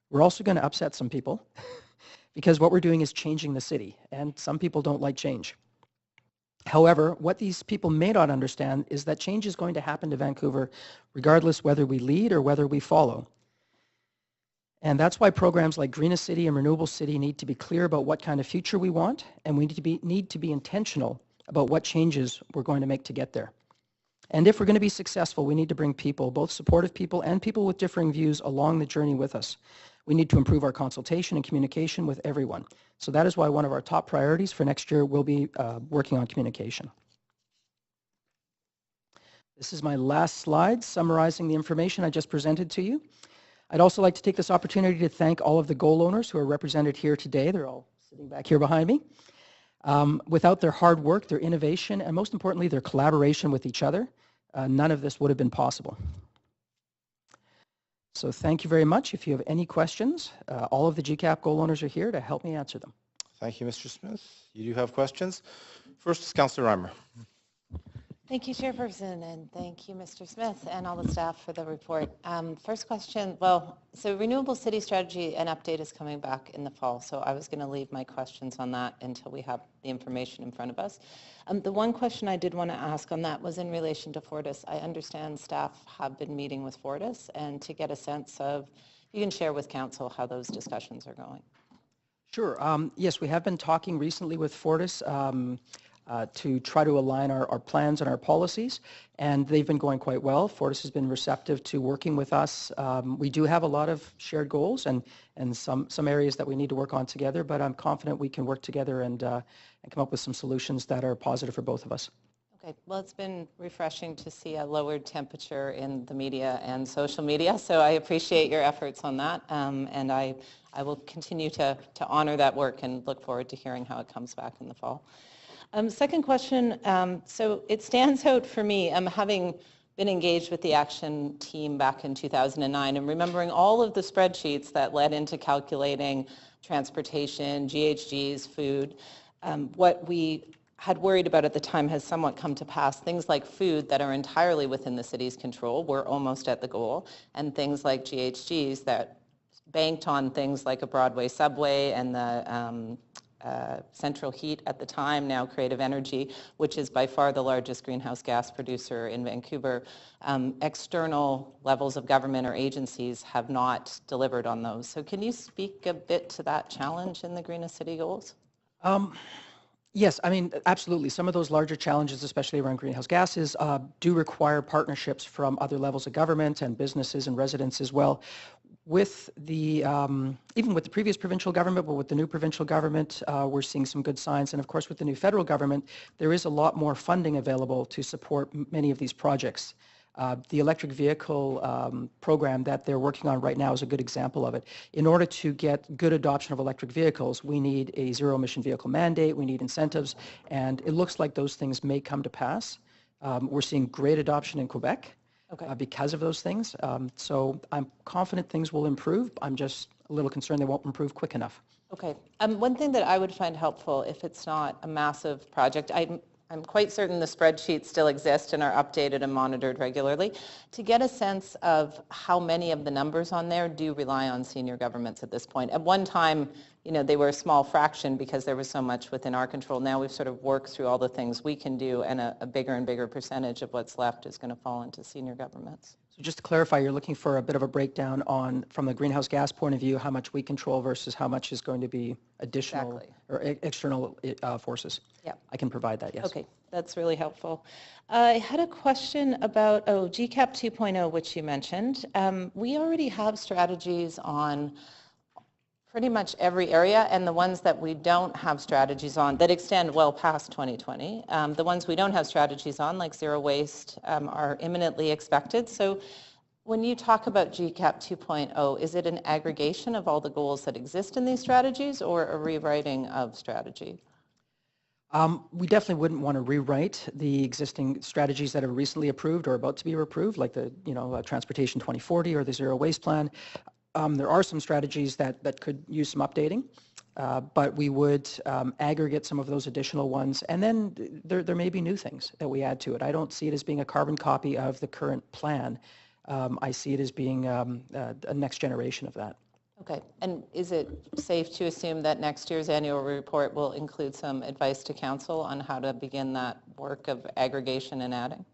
We're also going to upset some people because what we're doing is changing the city, and some people don't like change. However, what these people may not understand is that change is going to happen to Vancouver regardless whether we lead or whether we follow. And that's why programs like Greenest City and Renewable City need to be clear about what kind of future we want, and we need to be intentional about what changes we're going to make to get there. And if we're going to be successful, we need to bring people, both supportive people and people with differing views, along the journey with us. We need to improve our consultation and communication with everyone. So that is why one of our top priorities for next year will be working on communication. This is my last slide summarizing the information I just presented to you. I'd also like to take this opportunity to thank all of the goal owners who are represented here today. They're all sitting back here behind me. Without their hard work, their innovation, and most importantly, their collaboration with each other, none of this would have been possible. So thank you very much. If you have any questions, all of the GCAP goal owners are here to help me answer them. Thank you, Mr. Smith. You do have questions. First is Councillor Reimer. Thank you, Chairperson, and thank you, Mr. Smith, and all the staff for the report. First question, well, so Renewable City Strategy, an update is coming back in the fall, so I was going to leave my questions on that until we have the information in front of us. The one question I did want to ask on that was in relation to Fortis. I understand staff have been meeting with Fortis, and to get a sense of, you can share with Council how those discussions are going. Sure. Yes, we have been talking recently with Fortis to try to align our plans and our policies, and they've been going quite well. Fortis has been receptive to working with us. We do have a lot of shared goals and some areas that we need to work on together, but I'm confident we can work together and come up with some solutions that are positive for both of us. Okay, well, it's been refreshing to see a lowered temperature in the media and social media, so I appreciate your efforts on that, and I will continue to honor that work and look forward to hearing how it comes back in the fall. Second question, so it stands out for me, having been engaged with the action team back in 2009 and remembering all of the spreadsheets that led into calculating transportation, GHGs, food. What we had worried about at the time has somewhat come to pass. Things like food that are entirely within the city's control, we're almost at the goal, and things like GHGs that banked on things like a Broadway subway and the Central Heat at the time, now Creative Energy, which is by far the largest greenhouse gas producer in Vancouver. External levels of government or agencies have not delivered on those. So can you speak a bit to that challenge in the Greenest City goals? Yes, I mean, absolutely. Some of those larger challenges, especially around greenhouse gases, do require partnerships from other levels of government and businesses and residents as well. With the, even with the previous provincial government, but with the new provincial government, we're seeing some good signs. And of course, with the new federal government, there is a lot more funding available to support many of these projects. The electric vehicle program that they're working on right now is a good example of it. In order to get good adoption of electric vehicles, we need a zero-emission vehicle mandate, we need incentives, and it looks like those things may come to pass. We're seeing great adoption in Quebec because of those things. So I'm confident things will improve. I'm just a little concerned they won't improve quick enough. Okay. One thing that I would find helpful, if it's not a massive project, I'm quite certain the spreadsheets still exist and are updated and monitored regularly, to get a sense of how many of the numbers on there do rely on senior governments at this point. At one time, you know, they were a small fraction because there was so much within our control. Now we've sort of worked through all the things we can do, and a bigger and bigger percentage of what's left is going to fall into senior governments. So just to clarify, you're looking for a bit of a breakdown on, from the greenhouse gas point of view, how much we control versus how much is going to be additional or external forces. Yeah, I can provide that, yes. Okay, that's really helpful. I had a question about, GCAP 2.0, which you mentioned. We already have strategies on pretty much every area, and the ones that we don't have strategies on that extend well past 2020. The ones we don't have strategies on, like zero waste, are imminently expected. So when you talk about GCAP 2.0, is it an aggregation of all the goals that exist in these strategies or a rewriting of strategy? We definitely wouldn't want to rewrite the existing strategies that are recently approved or about to be approved, like the Transportation 2040 or the Zero Waste Plan. There are some strategies that could use some updating, but we would aggregate some of those additional ones, and then there may be new things that we add to it. I don't see it as being a carbon copy of the current plan. I see it as being a next generation of that. Okay, and is it safe to assume that next year's annual report will include some advice to council on how to begin that work of aggregation and adding?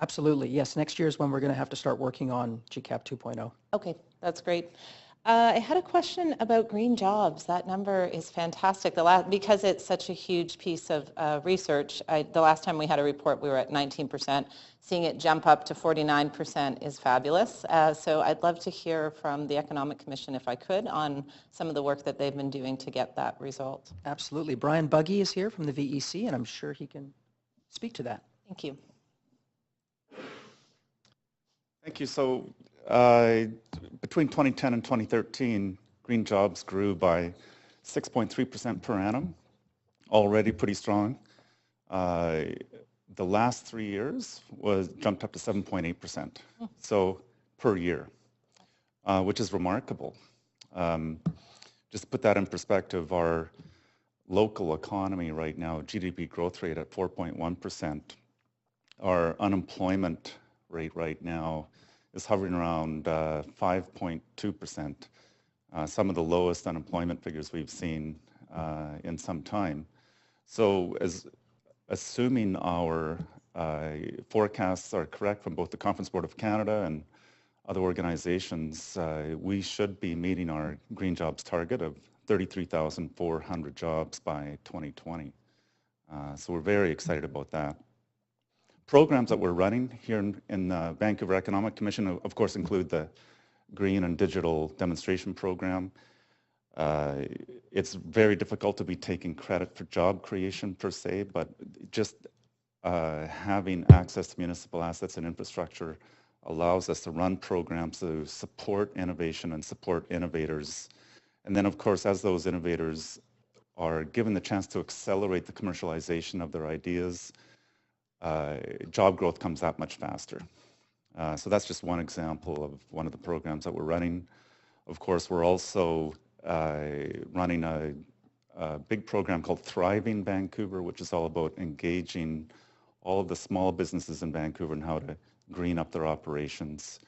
Absolutely, yes. Next year is when we're going to have to start working on GCAP 2.0. Okay, that's great. I had a question about green jobs. That number is fantastic. Because it's such a huge piece of research, the last time we had a report, we were at 19%. Seeing it jump up to 49% is fabulous. So I'd love to hear from the Economic Commission, if I could, on some of the work that they've been doing to get that result. Absolutely. Brian Buggy is here from the VEC, and I'm sure he can speak to that. Thank you. Thank you. So between 2010 and 2013, green jobs grew by 6.3% per annum, already pretty strong. The last 3 years was jumped up to 7.8%, so per year, which is remarkable. Just to put that in perspective, our local economy right now, GDP growth rate at 4.1%, our unemployment rate right now is hovering around 5.2%, some of the lowest unemployment figures we've seen in some time. So assuming our forecasts are correct from both the Conference Board of Canada and other organizations, we should be meeting our green jobs target of 33,400 jobs by 2020. So we're very excited about that. Programs that we're running here in the Vancouver Economic Commission, of course, include the Green and Digital Demonstration Program. It's very difficult to be taking credit for job creation per se, but just having access to municipal assets and infrastructure allows us to run programs to support innovation and support innovators. And then, of course, as those innovators are given the chance to accelerate the commercialization of their ideas, job growth comes that much faster. So that's just one example of one of the programs that we're running. Of course, we're also running a big program called Thriving Vancouver, which is all about engaging all of the small businesses in Vancouver and how to green up their operations.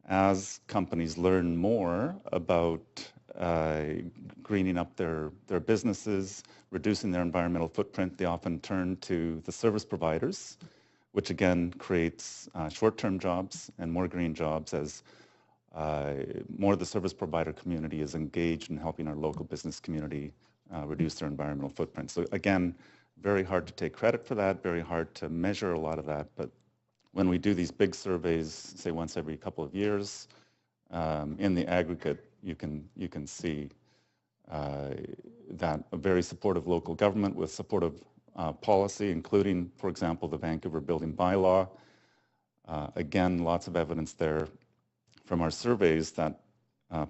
As companies learn more about greening up their businesses, reducing their environmental footprint, they often turn to the service providers, which again creates short-term jobs and more green jobs as more of the service provider community is engaged in helping our local business community reduce their environmental footprint. So again, very hard to take credit for that, very hard to measure a lot of that, but when we do these big surveys, say once every couple of years, in the aggregate, you can see that a very supportive local government with supportive policy, including, for example, the Vancouver Building Bylaw. Again, lots of evidence there from our surveys that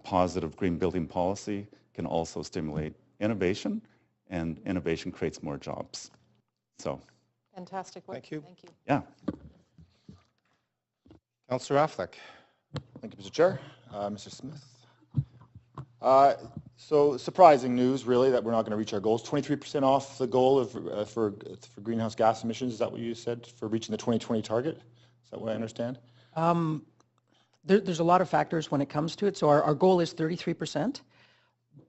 positive green building policy can also stimulate innovation, and innovation creates more jobs. So, fantastic work. Thank you. Thank you. Yeah. Councillor Affleck. Thank you, Mr. Chair. Mr. Smith. So surprising news, really, that we're not going to reach our goals. 23% off the goal of, for greenhouse gas emissions. Is that what you said for reaching the 2020 target? Is that what I understand? There's a lot of factors when it comes to it. So our goal is 33%.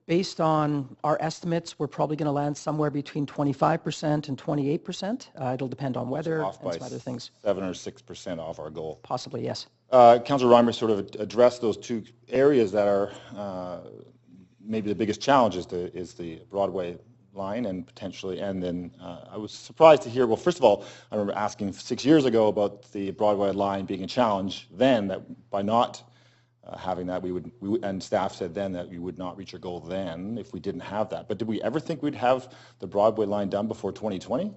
Based on our estimates, we're probably going to land somewhere between 25% and 28%. It'll depend on weather Off and by some other things. 7 or 6% off our goal. Possibly, yes. Councillor Reimer sort of addressed those two areas that are maybe the biggest challenge is the Broadway line and potentially, and then I was surprised to hear, well, first of all, I remember asking 6 years ago about the Broadway line being a challenge then, that by not having that, we would, and staff said then that we would not reach our goal then if we didn't have that. But did we ever think we'd have the Broadway line done before 2020?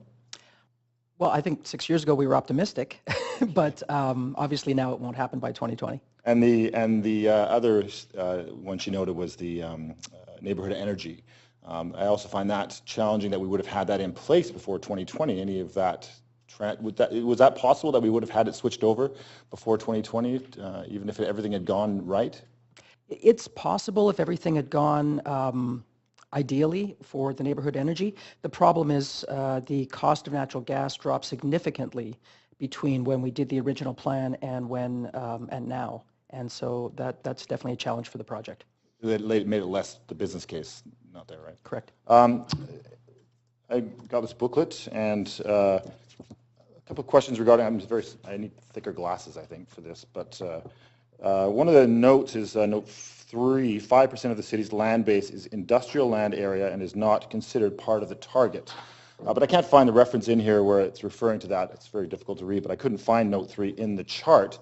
Well, I think 6 years ago we were optimistic, but obviously now it won't happen by 2020. And the other one she noted was the neighborhood energy. I also find that challenging that we would have had that in place before 2020. Any of that, was that possible that we would have had it switched over before 2020, even if everything had gone right? It's possible if everything had gone ideally for the neighborhood energy. The problem is the cost of natural gas dropped significantly between when we did the original plan and and now. And so that's definitely a challenge for the project. It made it less the business case not there, right? Correct. I got this booklet and a couple of questions regarding, I need thicker glasses, I think, for this, but one of the notes is note 3, 5% of the city's land base is industrial land area and is not considered part of the target. But I can't find the reference in here where it's referring to that. It's very difficult to read, but I couldn't find note 3 in the chart.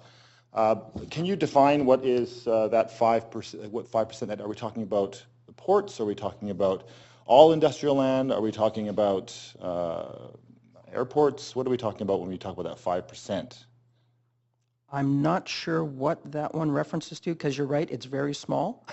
Can you define what is that 5%, what 5% that, are we talking about the ports? Are we talking about all industrial land? Are we talking about airports? What are we talking about when we talk about that 5%? I'm not sure what that one references to, because you're right, it's very small.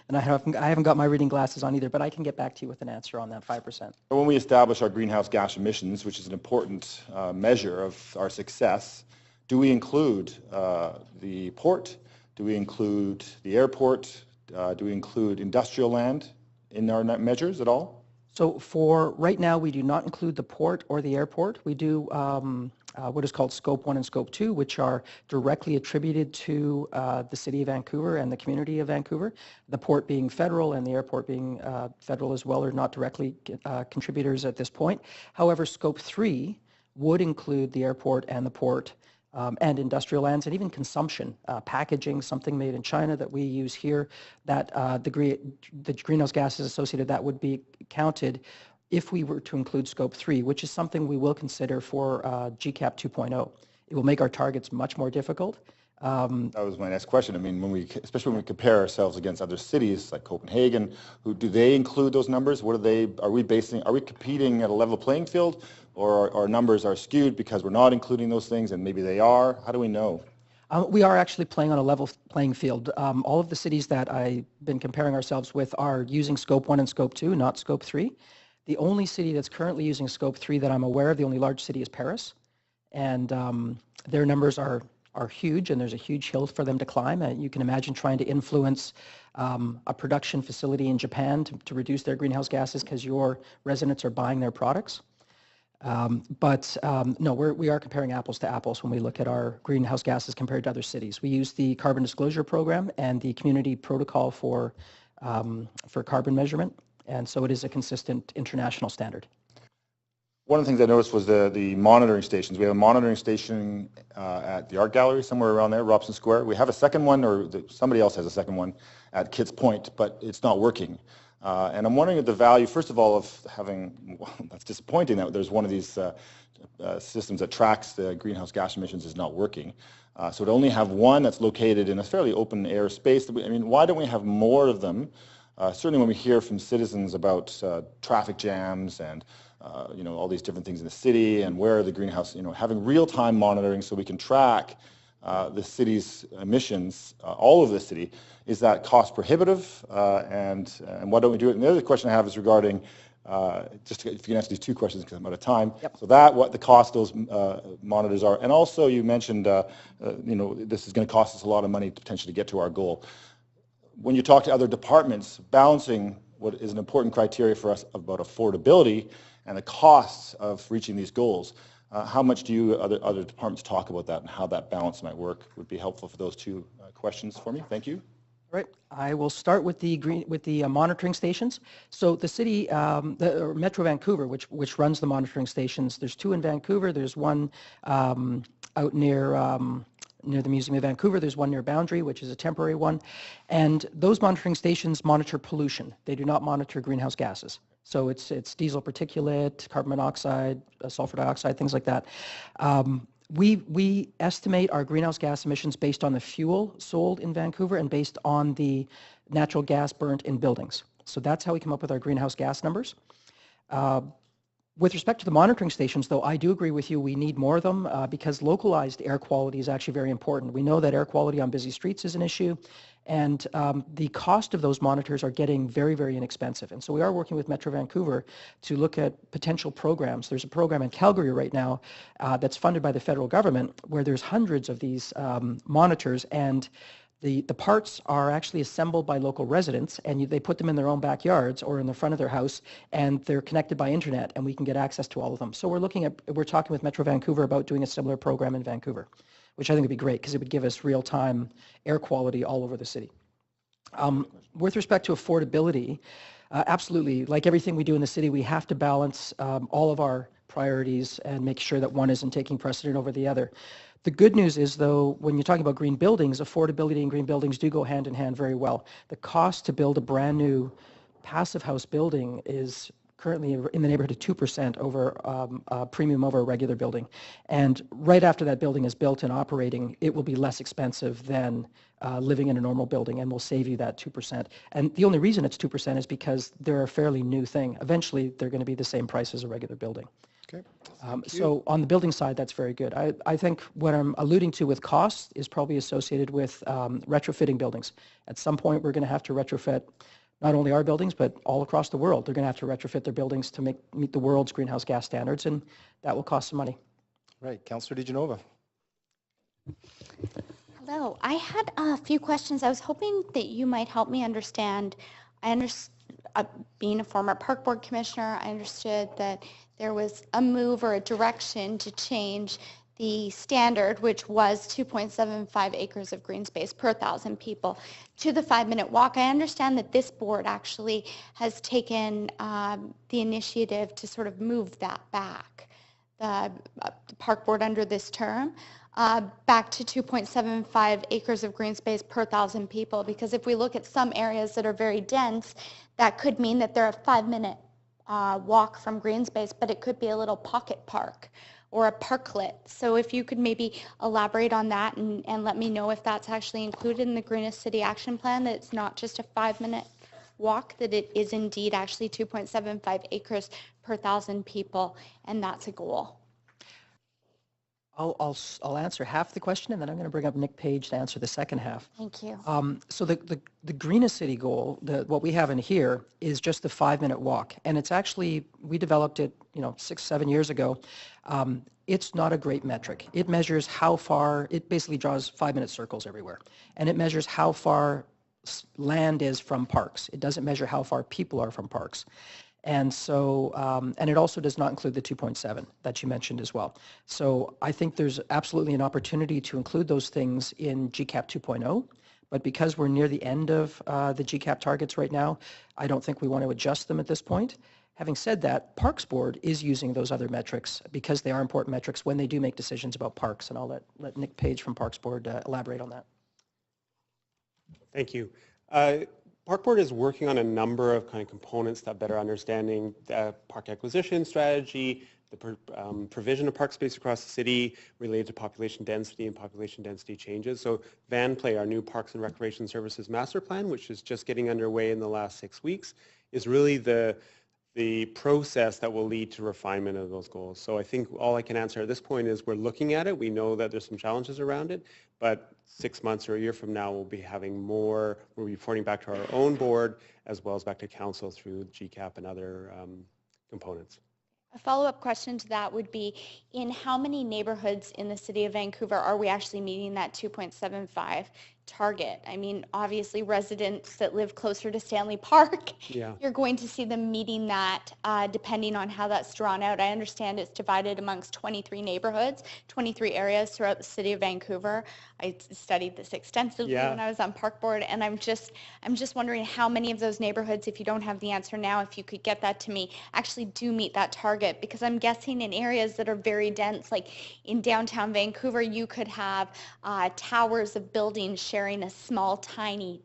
And I haven't got my reading glasses on either, but I can get back to you with an answer on that 5%. When we establish our greenhouse gas emissions, which is an important measure of our success, do we include the port? Do we include the airport? Do we include industrial land in our measures at all? So for right now, we do not include the port or the airport. We do what is called Scope 1 and Scope 2, which are directly attributed to the City of Vancouver and the community of Vancouver. The port being federal and the airport being federal as well are not directly contributors at this point. However, Scope 3 would include the airport and the port and industrial lands and even consumption, packaging, something made in China that we use here, that the greenhouse gases associated that would be counted if we were to include Scope 3, which is something we will consider for GCAP 2.0. It will make our targets much more difficult. That was my next question. I mean, especially when we compare ourselves against other cities like Copenhagen, do they include those numbers? Are we competing at a level playing field, or our numbers are skewed because we're not including those things, and maybe they are? How do we know? We are actually playing on a level playing field. All of the cities that I've been comparing ourselves with are using Scope 1 and Scope 2, not Scope 3. The only city that's currently using Scope 3 that I'm aware of, the only large city, is Paris. And their numbers are huge, and there's a huge hill for them to climb. You can imagine trying to influence a production facility in Japan to reduce their greenhouse gases because your residents are buying their products. No, we are comparing apples to apples when we look at our greenhouse gases compared to other cities. We use the Carbon Disclosure Program and the Community Protocol for carbon measurement, and so it is a consistent international standard. One of the things I noticed was the monitoring stations. We have a monitoring station at the Art Gallery, somewhere around there, Robson Square. We have a second one, or somebody else has a second one at Kids Point, but it's not working. And I'm wondering the value, first of all, of having, well, that's disappointing that there's one of these systems that tracks the greenhouse gas emissions is not working. So to only have one that's located in a fairly open air space, I mean, why don't we have more of them? Certainly when we hear from citizens about traffic jams and all these different things in the city and where the greenhouse, having real-time monitoring so we can track the city's emissions, all of the city, is that cost prohibitive, and why don't we do it? And the other question I have is regarding, if you can answer these two questions because I'm out of time. Yep. So what the cost of those monitors are, and also you mentioned, this is going to cost us a lot of money to potentially get to our goal. When you talk to other departments, balancing what is an important criteria for us about affordability and the costs of reaching these goals, how much do other departments talk about that and how that balance might work? Would be helpful for those two questions for me. Thank you. Right. I will start with the monitoring stations. So the city, Metro Vancouver, which runs the monitoring stations, there's two in Vancouver. There's one out near the Museum of Vancouver. There's one near Boundary, which is a temporary one. And those monitoring stations monitor pollution. They do not monitor greenhouse gases. So it's diesel particulate, carbon monoxide, sulfur dioxide, things like that. We estimate our greenhouse gas emissions based on the fuel sold in Vancouver and based on the natural gas burnt in buildings. So that's how we come up with our greenhouse gas numbers. With respect to the monitoring stations, though, I do agree with you, we need more of them because localized air quality is actually very important. We know that air quality on busy streets is an issue, And the cost of those monitors are getting very, very inexpensive. And so we are working with Metro Vancouver to look at potential programs. There's a program in Calgary right now that's funded by the federal government where there's hundreds of these monitors, and the parts are actually assembled by local residents, and they put them in their own backyards or in the front of their house, and they're connected by internet, and we can get access to all of them. So we're talking with Metro Vancouver about doing a similar program in Vancouver, which I think would be great because it would give us real-time air quality all over the city. With respect to affordability, absolutely, like everything we do in the city, we have to balance all of our priorities and make sure that one isn't taking precedent over the other. The good news is, though, when you're talking about green buildings, affordability and green buildings do go hand in hand very well. The cost to build a brand new passive house building is currently in the neighborhood of 2% over premium over a regular building. And right after that building is built and operating, it will be less expensive than living in a normal building, and will save you that 2%. And the only reason it's 2% is because they're a fairly new thing. Eventually, they're going to be the same price as a regular building. Okay. So on the building side, that's very good. I think what I'm alluding to with costs is probably associated with retrofitting buildings. At some point, we're going to have to retrofit not only our buildings, but all across the world. They're going to have to retrofit their buildings to meet the world's greenhouse gas standards, and that will cost some money. Right. Councillor DeGenova. Hello. I had a few questions. I was hoping that you might help me understand. Being a former park board commissioner, I understood that there was a move or a direction to change the standard, which was 2.75 acres of green space per 1,000 people, to the 5-minute walk. I understand that this board actually has taken the initiative to sort of move that back, the park board under this term, back to 2.75 acres of green space per 1,000 people, because if we look at some areas that are very dense, that could mean that they're a 5-minute walk from green space, but it could be a little pocket park or a parklet. So if you could maybe elaborate on that and let me know if that's actually included in the Greenest City Action Plan, that it's not just a 5-minute walk, that it is indeed actually 2.75 acres per 1,000 people, and that's a goal. I'll answer half the question, and then I'm going to bring up Nick Page to answer the second half. Thank you. So the Greenest City goal, what we have in here, is just the 5-minute walk, and it's actually, we developed it 6-7 years ago. It's not a great metric. It measures how far, it basically draws 5-minute circles everywhere, and it measures how far land is from parks. It doesn't measure how far people are from parks. And so, and it also does not include the 2.7 that you mentioned as well. So I think there's absolutely an opportunity to include those things in GCAP 2.0, but because we're near the end of the GCAP targets right now, I don't think we want to adjust them at this point. Having said that, Parks Board is using those other metrics because they are important metrics when they do make decisions about parks, and I'll let Nick Page from Parks Board elaborate on that. Thank you. Park Board is working on a number of kind of components that better understanding the park acquisition strategy, the provision of park space across the city related to population density and population density changes. So VanPlay, our new Parks and Recreation Services Master Plan, which is just getting underway in the last 6 weeks, is really the process that will lead to refinement of those goals. So I think all I can answer at this point is we're looking at it. We know that there's some challenges around it, but 6 months or a year from now, we'll be reporting back to our own board as well as back to council through GCAP and other components. A follow-up question to that would be, in how many neighborhoods in the city of Vancouver are we actually meeting that 2.75 target? I mean, obviously residents that live closer to Stanley Park, you're going to see them meeting that depending on how that's drawn out. I understand it's divided amongst 23 neighborhoods, 23 areas throughout the city of Vancouver. I studied this extensively when I was on Park Board, and I'm just wondering how many of those neighborhoods, if you don't have the answer now, if you could get that to me, actually do meet that target, because I'm guessing in areas that are very dense, like in downtown Vancouver, you could have towers of buildings sharing a small, tiny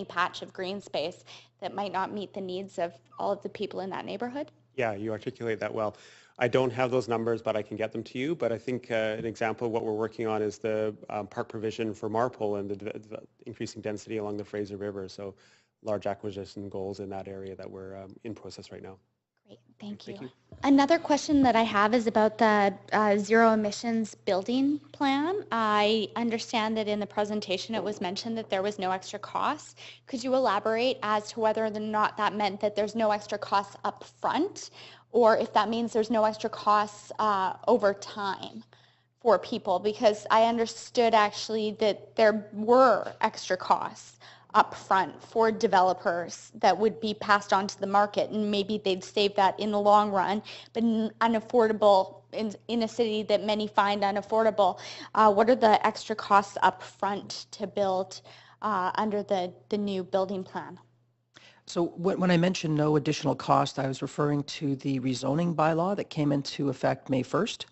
patch of green space that might not meet the needs of all of the people in that neighborhood? Yeah, you articulate that well. I don't have those numbers, but I can get them to you. But I think an example of what we're working on is the park provision for Marpole and the increasing density along the Fraser River. So large acquisition goals in that area that we're in process right now. Thank you. Another question that I have is about the zero emissions building plan. I understand that in the presentation it was mentioned that there was no extra costs. Could you elaborate as to whether or not that meant that there's no extra costs up front, or if that means there's no extra costs over time for people? Because I understood actually that there were extra costs up front for developers that would be passed on to the market, and maybe they'd save that in the long run, but unaffordable in a city that many find unaffordable. What are the extra costs up front to build under the new building plan? So when I mentioned no additional cost, I was referring to the rezoning bylaw that came into effect May 1st.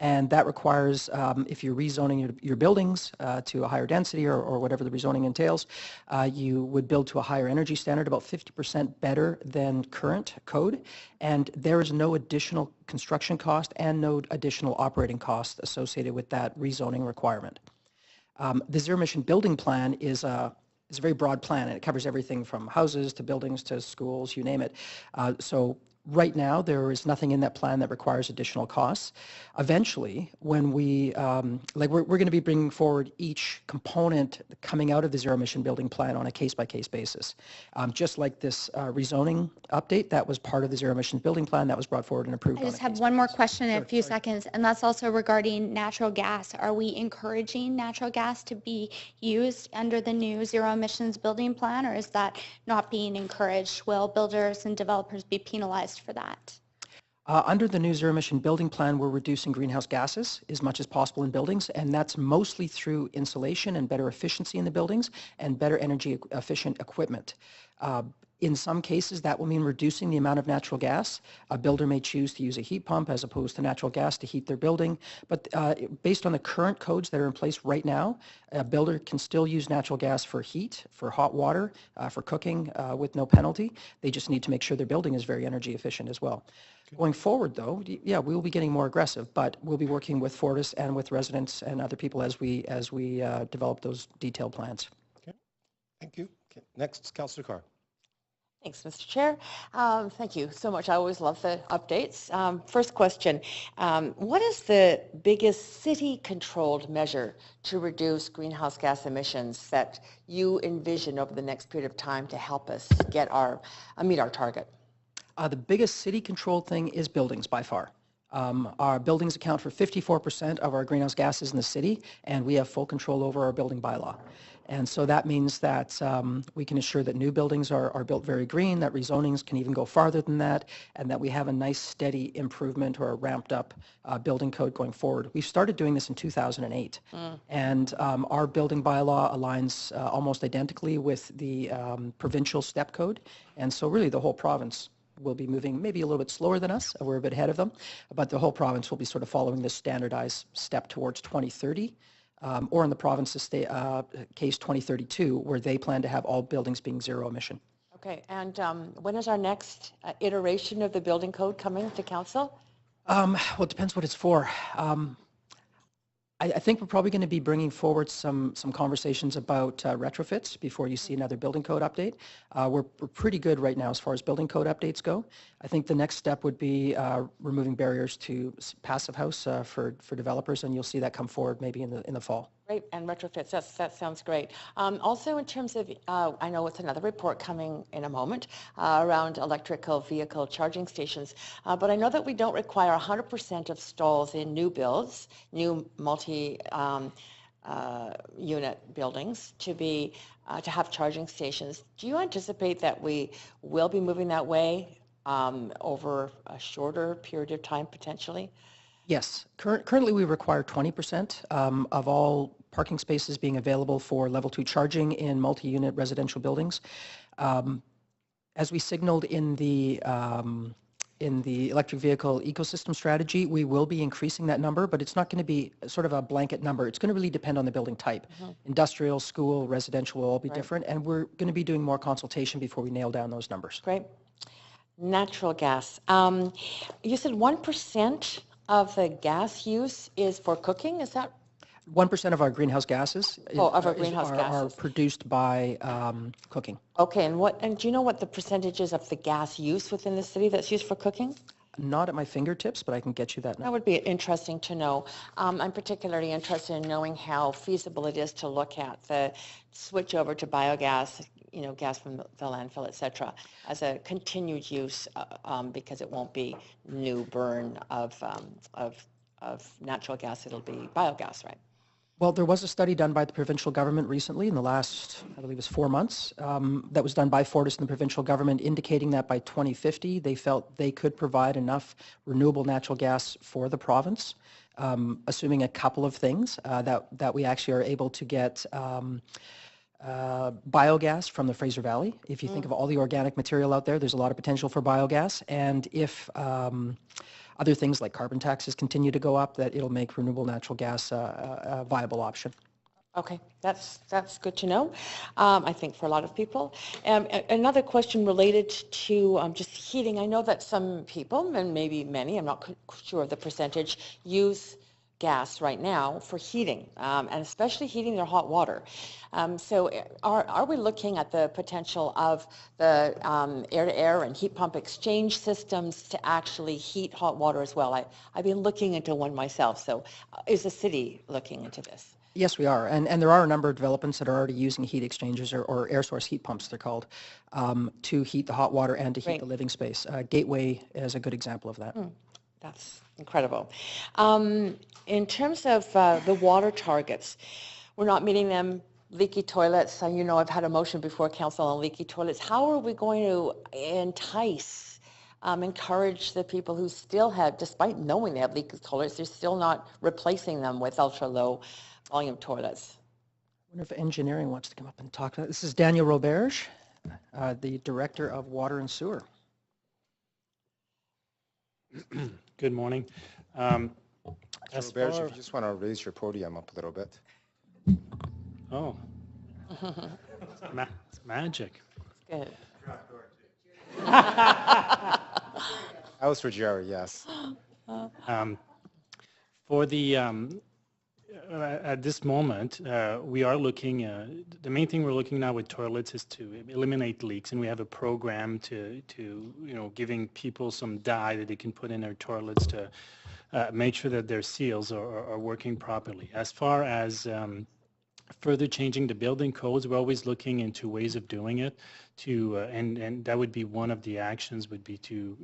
And that requires, if you're rezoning your buildings to a higher density or whatever the rezoning entails, you would build to a higher energy standard, about 50% better than current code. And there is no additional construction cost and no additional operating cost associated with that rezoning requirement. The zero emission building plan is a very broad plan, and it covers everything from houses to buildings to schools, you name it. So right now, there is nothing in that plan that requires additional costs. Eventually, when we're going to be bringing forward each component coming out of the zero emission building plan on a case-by-case basis. Just like this rezoning update, that was part of the zero emission building plan that was brought forward and approved. I just have one more question in a few seconds, and that's also regarding natural gas. Are we encouraging natural gas to be used under the new zero emissions building plan, or is that not being encouraged? Will builders and developers be penalized for that? Under the new zero emission building plan, we're reducing greenhouse gases as much as possible in buildings, and that's mostly through insulation and better efficiency in the buildings and better energy efficient equipment. In some cases, that will mean reducing the amount of natural gas. A builder may choose to use a heat pump as opposed to natural gas to heat their building. But based on the current codes that are in place right now, a builder can still use natural gas for heat, for hot water, for cooking with no penalty. They just need to make sure their building is very energy efficient as well. Going forward, though, yeah, we will be getting more aggressive, but we'll be working with Fortis and with residents and other people as we develop those detailed plans. Okay, thank you. Okay. Next, Councillor Carr. Thanks, Mr. Chair. Thank you so much. I always love the updates. First question, what is the biggest city-controlled measure to reduce greenhouse gas emissions that you envision over the next period of time to help us get meet our target? The biggest city-controlled thing is buildings by far. Our buildings account for 54% of our greenhouse gases in the city, and we have full control over our building bylaw. And so that means that we can assure that new buildings are built very green, that rezonings can even go farther than that, and that we have a nice steady improvement or a ramped up building code going forward. We started doing this in 2008, and our building bylaw aligns almost identically with the provincial step code, and so really the whole province will be moving maybe a little bit slower than us. We're a bit ahead of them, but the whole province will be sort of following this standardized step towards 2030, or in the province's case 2032, where they plan to have all buildings being zero emission. Okay, and when is our next iteration of the building code coming to council? Well, it depends what it's for. I think we're probably going to be bringing forward some conversations about retrofits before you see another building code update. We're pretty good right now as far as building code updates go. I think the next step would be removing barriers to passive house for developers, and you'll see that come forward maybe in the fall. Great, and retrofits, that sounds great. Also in terms of, I know it's another report coming in a moment around electrical vehicle charging stations, but I know that we don't require 100% of stalls in new builds, new multi-unit buildings to have charging stations. Do you anticipate that we will be moving that way over a shorter period of time potentially? Yes. Currently, we require 20% of all parking spaces being available for level 2 charging in multi-unit residential buildings. As we signaled in the electric vehicle ecosystem strategy, we will be increasing that number, but it's not going to be sort of a blanket number. It's going to really depend on the building type. Industrial, school, residential will all be different, and we're going to be doing more consultation before we nail down those numbers. Great. Natural gas. You said 1% of the gas use is for cooking, is that? 1% of our greenhouse gases of our greenhouse are gases. produced by cooking. Okay, and do you know what the percentage is of the gas use within the city that's used for cooking? Not at my fingertips, but I can get you that That now. would be interesting to know. I'm particularly interested in knowing how feasible it is to look at the switch over to biogas, gas from the landfill, et cetera, as a continued use because it won't be new burn of natural gas. It'll be biogas, right? Well, there was a study done by the provincial government recently in the last, I believe it was 4 months, that was done by Fortis and the provincial government indicating that by 2050 they felt they could provide enough renewable natural gas for the province, assuming a couple of things, that we actually are able to get biogas from the Fraser Valley. If you think of all the organic material out there, there's a lot of potential for biogas. And if other things like carbon taxes continue to go up, that it'll make renewable natural gas a viable option. Okay, that's good to know, I think, for a lot of people. Another question related to just heating. I know that some people, and maybe many, I'm not sure of the percentage, use gas right now for heating, and especially heating their hot water. So are we looking at the potential of the air-to-air and heat pump exchange systems to actually heat hot water as well? I've been looking into one myself, so is the city looking into this? Yes, we are. And there are a number of developments that are already using heat exchangers or air source heat pumps, they're called, to heat the hot water and to heat the living space. Gateway is a good example of that. That's incredible. In terms of the water targets, we're not meeting them. Leaky toilets, I've had a motion before council on leaky toilets. How are we going to entice, encourage the people who still have, despite knowing they have leaky toilets, they're still not replacing them with ultra-low volume toilets? I wonder if engineering wants to come up and talk. This is Daniel Roberge, the Director of Water and Sewer. Good morning. Mr. Roberge, if you just want to raise your podium up a little bit. Oh, it's magic. Good. That was for Jerry, yes. For the at this moment, we are looking. The main thing we're looking now with toilets is to eliminate leaks, and we have a program to giving people some dye that they can put in their toilets to make sure that their seals are working properly. As far as further changing the building codes, we're always looking into ways of doing it. And that would be one of the actions would be to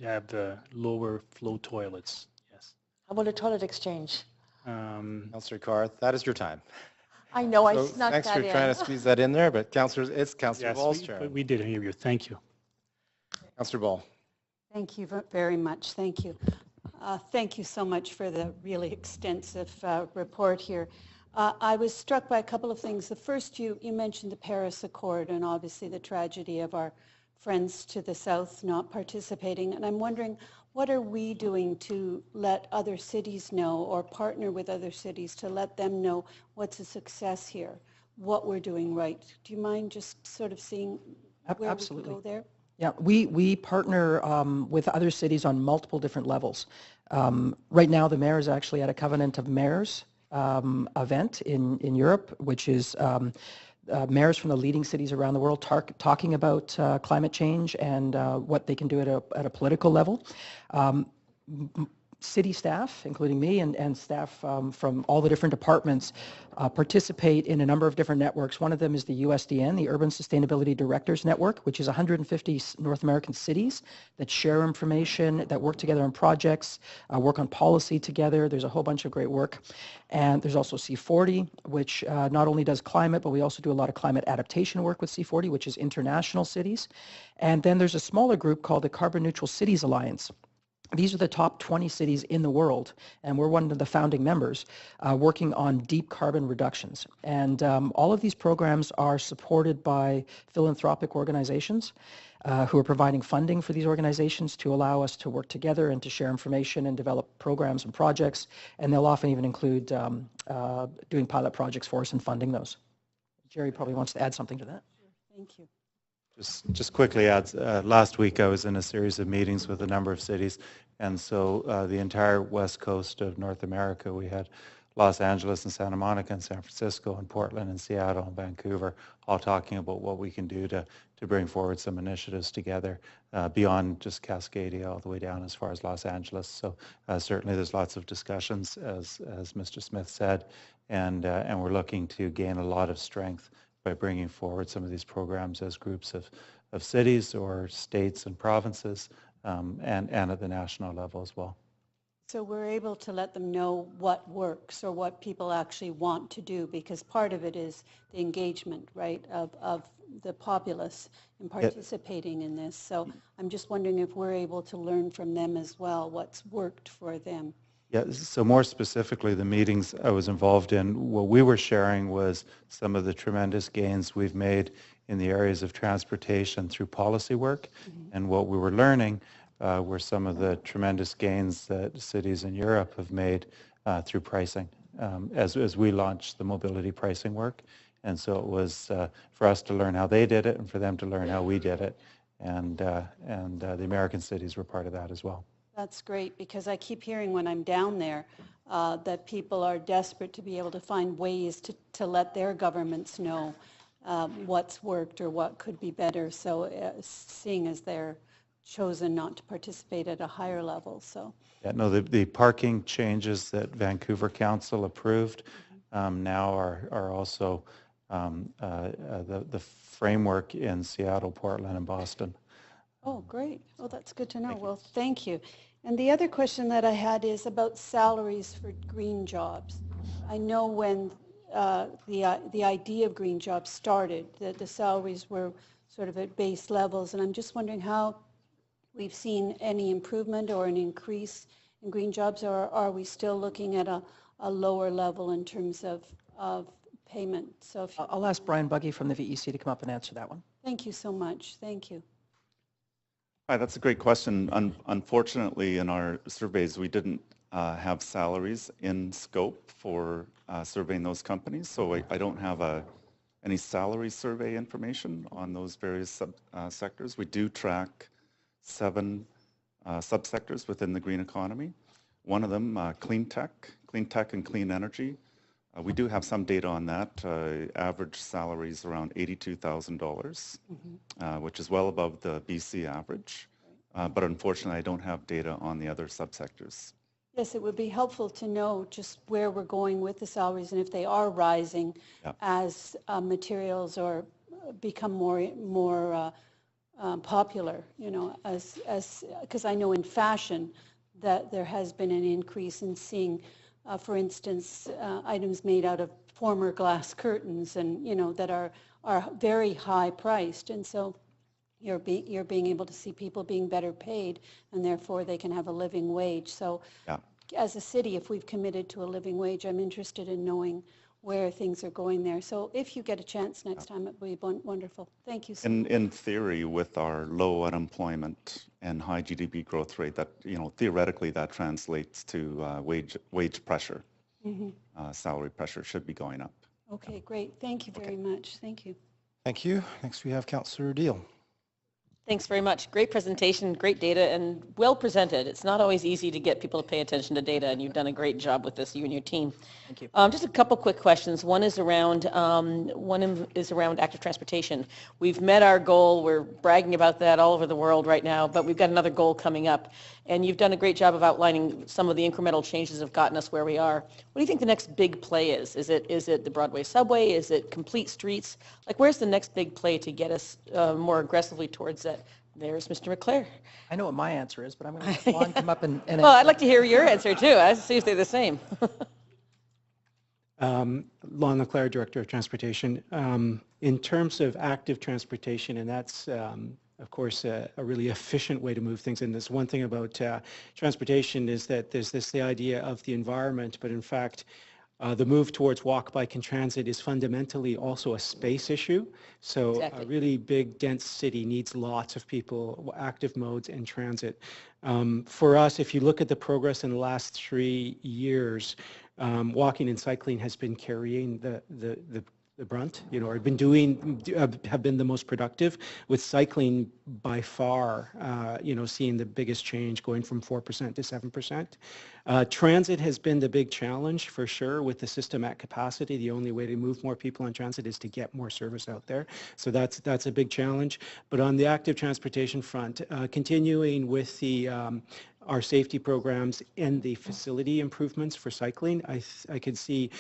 have the lower flow toilets. Yes. How about a toilet exchange? Councillor Carr, that is your time. I know, I So snuck thanks that for in. trying to squeeze that in there, but it's Councillor Ball's turn. We did hear you. Thank you. Councillor Ball. Thank you very much. Thank you. Thank you so much for the really extensive report here. I was struck by a couple of things. The first, you mentioned the Paris Accord and obviously the tragedy of our friends to the south not participating. And I'm wondering, what are we doing to let other cities know or partner with other cities to let them know what's a success here, what we're doing right? Do you mind just sort of seeing where we can go there? Yeah, we partner with other cities on multiple different levels. Right now, the mayor is actually at a Covenant of Mayors event in Europe, which is mayors from the leading cities around the world talking about climate change and what they can do at a political level. City staff, including me and staff from all the different departments, participate in a number of different networks. One of them is the USDN, the Urban Sustainability Directors Network, which is 150 North American cities that share information, that work together on projects, work on policy together. There's a whole bunch of great work. And there's also C40, which not only does climate, but we also do a lot of climate adaptation work with C40, which is international cities. And then there's a smaller group called the Carbon Neutral Cities Alliance. These are the top 20 cities in the world, and we're one of the founding members working on deep carbon reductions. And all of these programs are supported by philanthropic organizations who are providing funding for these organizations to allow us to work together and to share information and develop programs and projects. And they'll often even include doing pilot projects for us and funding those. Jerry probably wants to add something to that. Thank you. Just quickly add, last week I was in a series of meetings with a number of cities, and so the entire west coast of North America, we had Los Angeles and Santa Monica and San Francisco and Portland and Seattle and Vancouver, all talking about what we can do to bring forward some initiatives together beyond just Cascadia all the way down as far as Los Angeles. So certainly there's lots of discussions, as Mr. Smith said, and we're looking to gain a lot of strength by bringing forward some of these programs as groups of cities or states and provinces and at the national level as well. So we're able to let them know what works or what people actually want to do, because part of it is the engagement, right, of the populace in participating in this. So I'm just wondering if we're able to learn from them as well what's worked for them. Yeah, so more specifically, the meetings I was involved in, what we were sharing was some of the tremendous gains we've made in the areas of transportation through policy work. And what we were learning were some of the tremendous gains that cities in Europe have made through pricing as we launched the mobility pricing work. And so it was for us to learn how they did it and for them to learn how we did it. And the American cities were part of that as well. That's great, because I keep hearing when I'm down there that people are desperate to be able to find ways to let their governments know what's worked or what could be better. So seeing as they're chosen not to participate at a higher level. So yeah, no, the parking changes that Vancouver Council approved now are also the framework in Seattle, Portland, and Boston. Oh, great. Oh, that's good to know. Well, thank you. And the other question that I had is about salaries for green jobs. I know when the idea of green jobs started, that the salaries were sort of at base levels, and I'm just wondering how we've seen any improvement or an increase in green jobs, or are we still looking at a lower level in terms of payment? So if I'll ask Brian Buggy from the VEC to come up and answer that one. Thank you so much. Thank you. Hi, that's a great question. Unfortunately, in our surveys, we didn't have salaries in scope for surveying those companies, so I don't have any salary survey information on those various sectors. We do track 7 subsectors within the green economy. One of them, clean tech and clean energy. We do have some data on that. Average salaries around $82,000, which is well above the BC average. But unfortunately, I don't have data on the other subsectors. Yes, it would be helpful to know just where we're going with the salaries and if they are rising as materials or become more popular, you know, because I know in fashion that there has been an increase in seeing for instance, items made out of former glass curtains, and you know that are very high priced, and so you're being able to see people being better paid, and therefore they can have a living wage. So, as a city, if we've committed to a living wage, I'm interested in knowing where things are going there. So, if you get a chance next time, it would be wonderful. Thank you so much. In theory, with our low unemployment and high GDP growth rate, that theoretically that translates to wage pressure. Salary pressure should be going up. Okay, great. Thank you very much. Thank you. Thank you. Next we have Councillor Deal. Thanks very much. Great presentation, great data, and well presented. It's not always easy to get people to pay attention to data, and you've done a great job with this, you and your team. Thank you. Just a couple quick questions. One is around active transportation. We've met our goal. We're bragging about that all over the world right now, but we've got another goal coming up. And you've done a great job of outlining some of the incremental changes that have gotten us where we are. What do you think the next big play is? Is it the Broadway subway? Is it complete streets? Like, where's the next big play to get us more aggressively towards that? There's Mr. McClare. I know what my answer is, but I'm going to let Lon come up and well, I'd like to hear your answer too. I'd see if they're the same. Lon LeClaire, Director of Transportation. In terms of active transportation, and that's of course, a really efficient way to move things. And there's one thing about transportation is that there's the idea of the environment, but in fact, the move towards walk, bike, and transit is fundamentally also a space issue. So exactly. A really big, dense city needs lots of people, active modes, and transit. For us, if you look at the progress in the last 3 years, walking and cycling has been carrying the brunt, or have been the most productive, with cycling by far, seeing the biggest change, going from 4% to 7%. Transit has been the big challenge for sure with the system at capacity. The only way to move more people on transit is to get more service out there. So that's a big challenge. But on the active transportation front, continuing with the our safety programs and the facility improvements for cycling, I could see,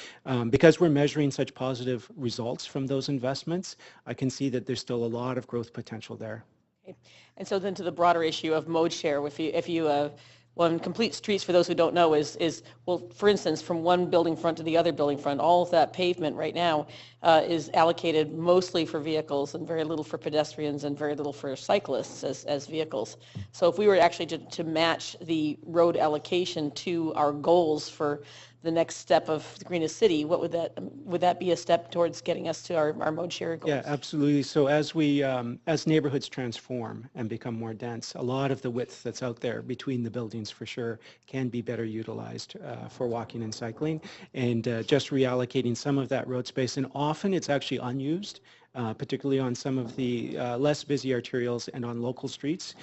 because we're measuring such positive results from those investments, I can see that there's still a lot of growth potential there. Okay. And so then to the broader issue of mode share, if you well, complete streets, for those who don't know, is well, for instance, from one building front to the other building front, all of that pavement right now is allocated mostly for vehicles and very little for pedestrians and very little for cyclists as vehicles. So if we were actually to match the road allocation to our goals for the next step of the greenest city, what would that be a step towards getting us to our mode share goals? Yeah, absolutely. So as neighborhoods transform and become more dense, a lot of the width that's out there between the buildings for sure can be better utilized for walking and cycling, and just reallocating some of that road space. And often it's actually unused. Particularly on some of the less busy arterials and on local streets.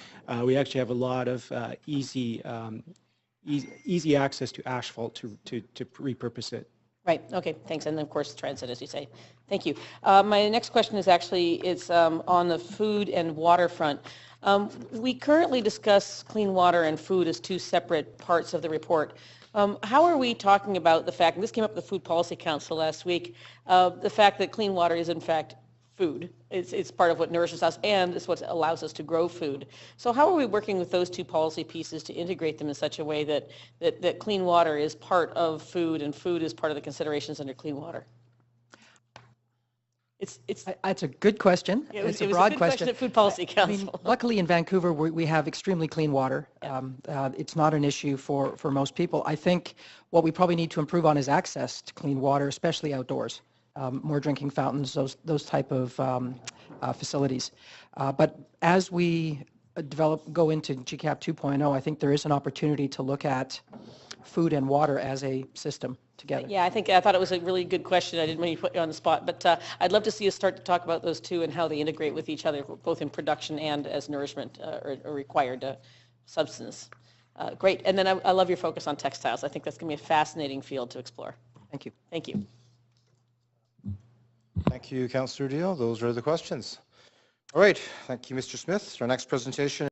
We actually have a lot of easy access to asphalt to repurpose it. Right, okay, thanks. And then of course transit, as you say. Thank you. My next question is actually, on the food and water front. We currently discuss clean water and food as two separate parts of the report. How are we talking about the fact, and this came up at the Food Policy Council last week, the fact that clean water is in fact food. It's part of what nourishes us, and it's what allows us to grow food. So how are we working with those two policy pieces to integrate them in such a way that clean water is part of food and food is part of the considerations under clean water? It's a good question. It's a broad question at Food Policy Council. I mean, luckily in Vancouver, we have extremely clean water. It's not an issue for most people. I think what we probably need to improve on is access to clean water, especially outdoors. More drinking fountains, those type of facilities. But as we go into GCAP 2.0, I think there is an opportunity to look at food and water as a system together. Yeah, I thought it was a really good question. I didn't mean to put you on the spot, but I'd love to see us start to talk about those two and how they integrate with each other, both in production and as nourishment or required substance. Great. And then I love your focus on textiles. I think that's going to be a fascinating field to explore. Thank you. Thank you. Thank you, Councillor Deal. Those are the questions. All right. Thank you, Mr. Smith. Our next presentation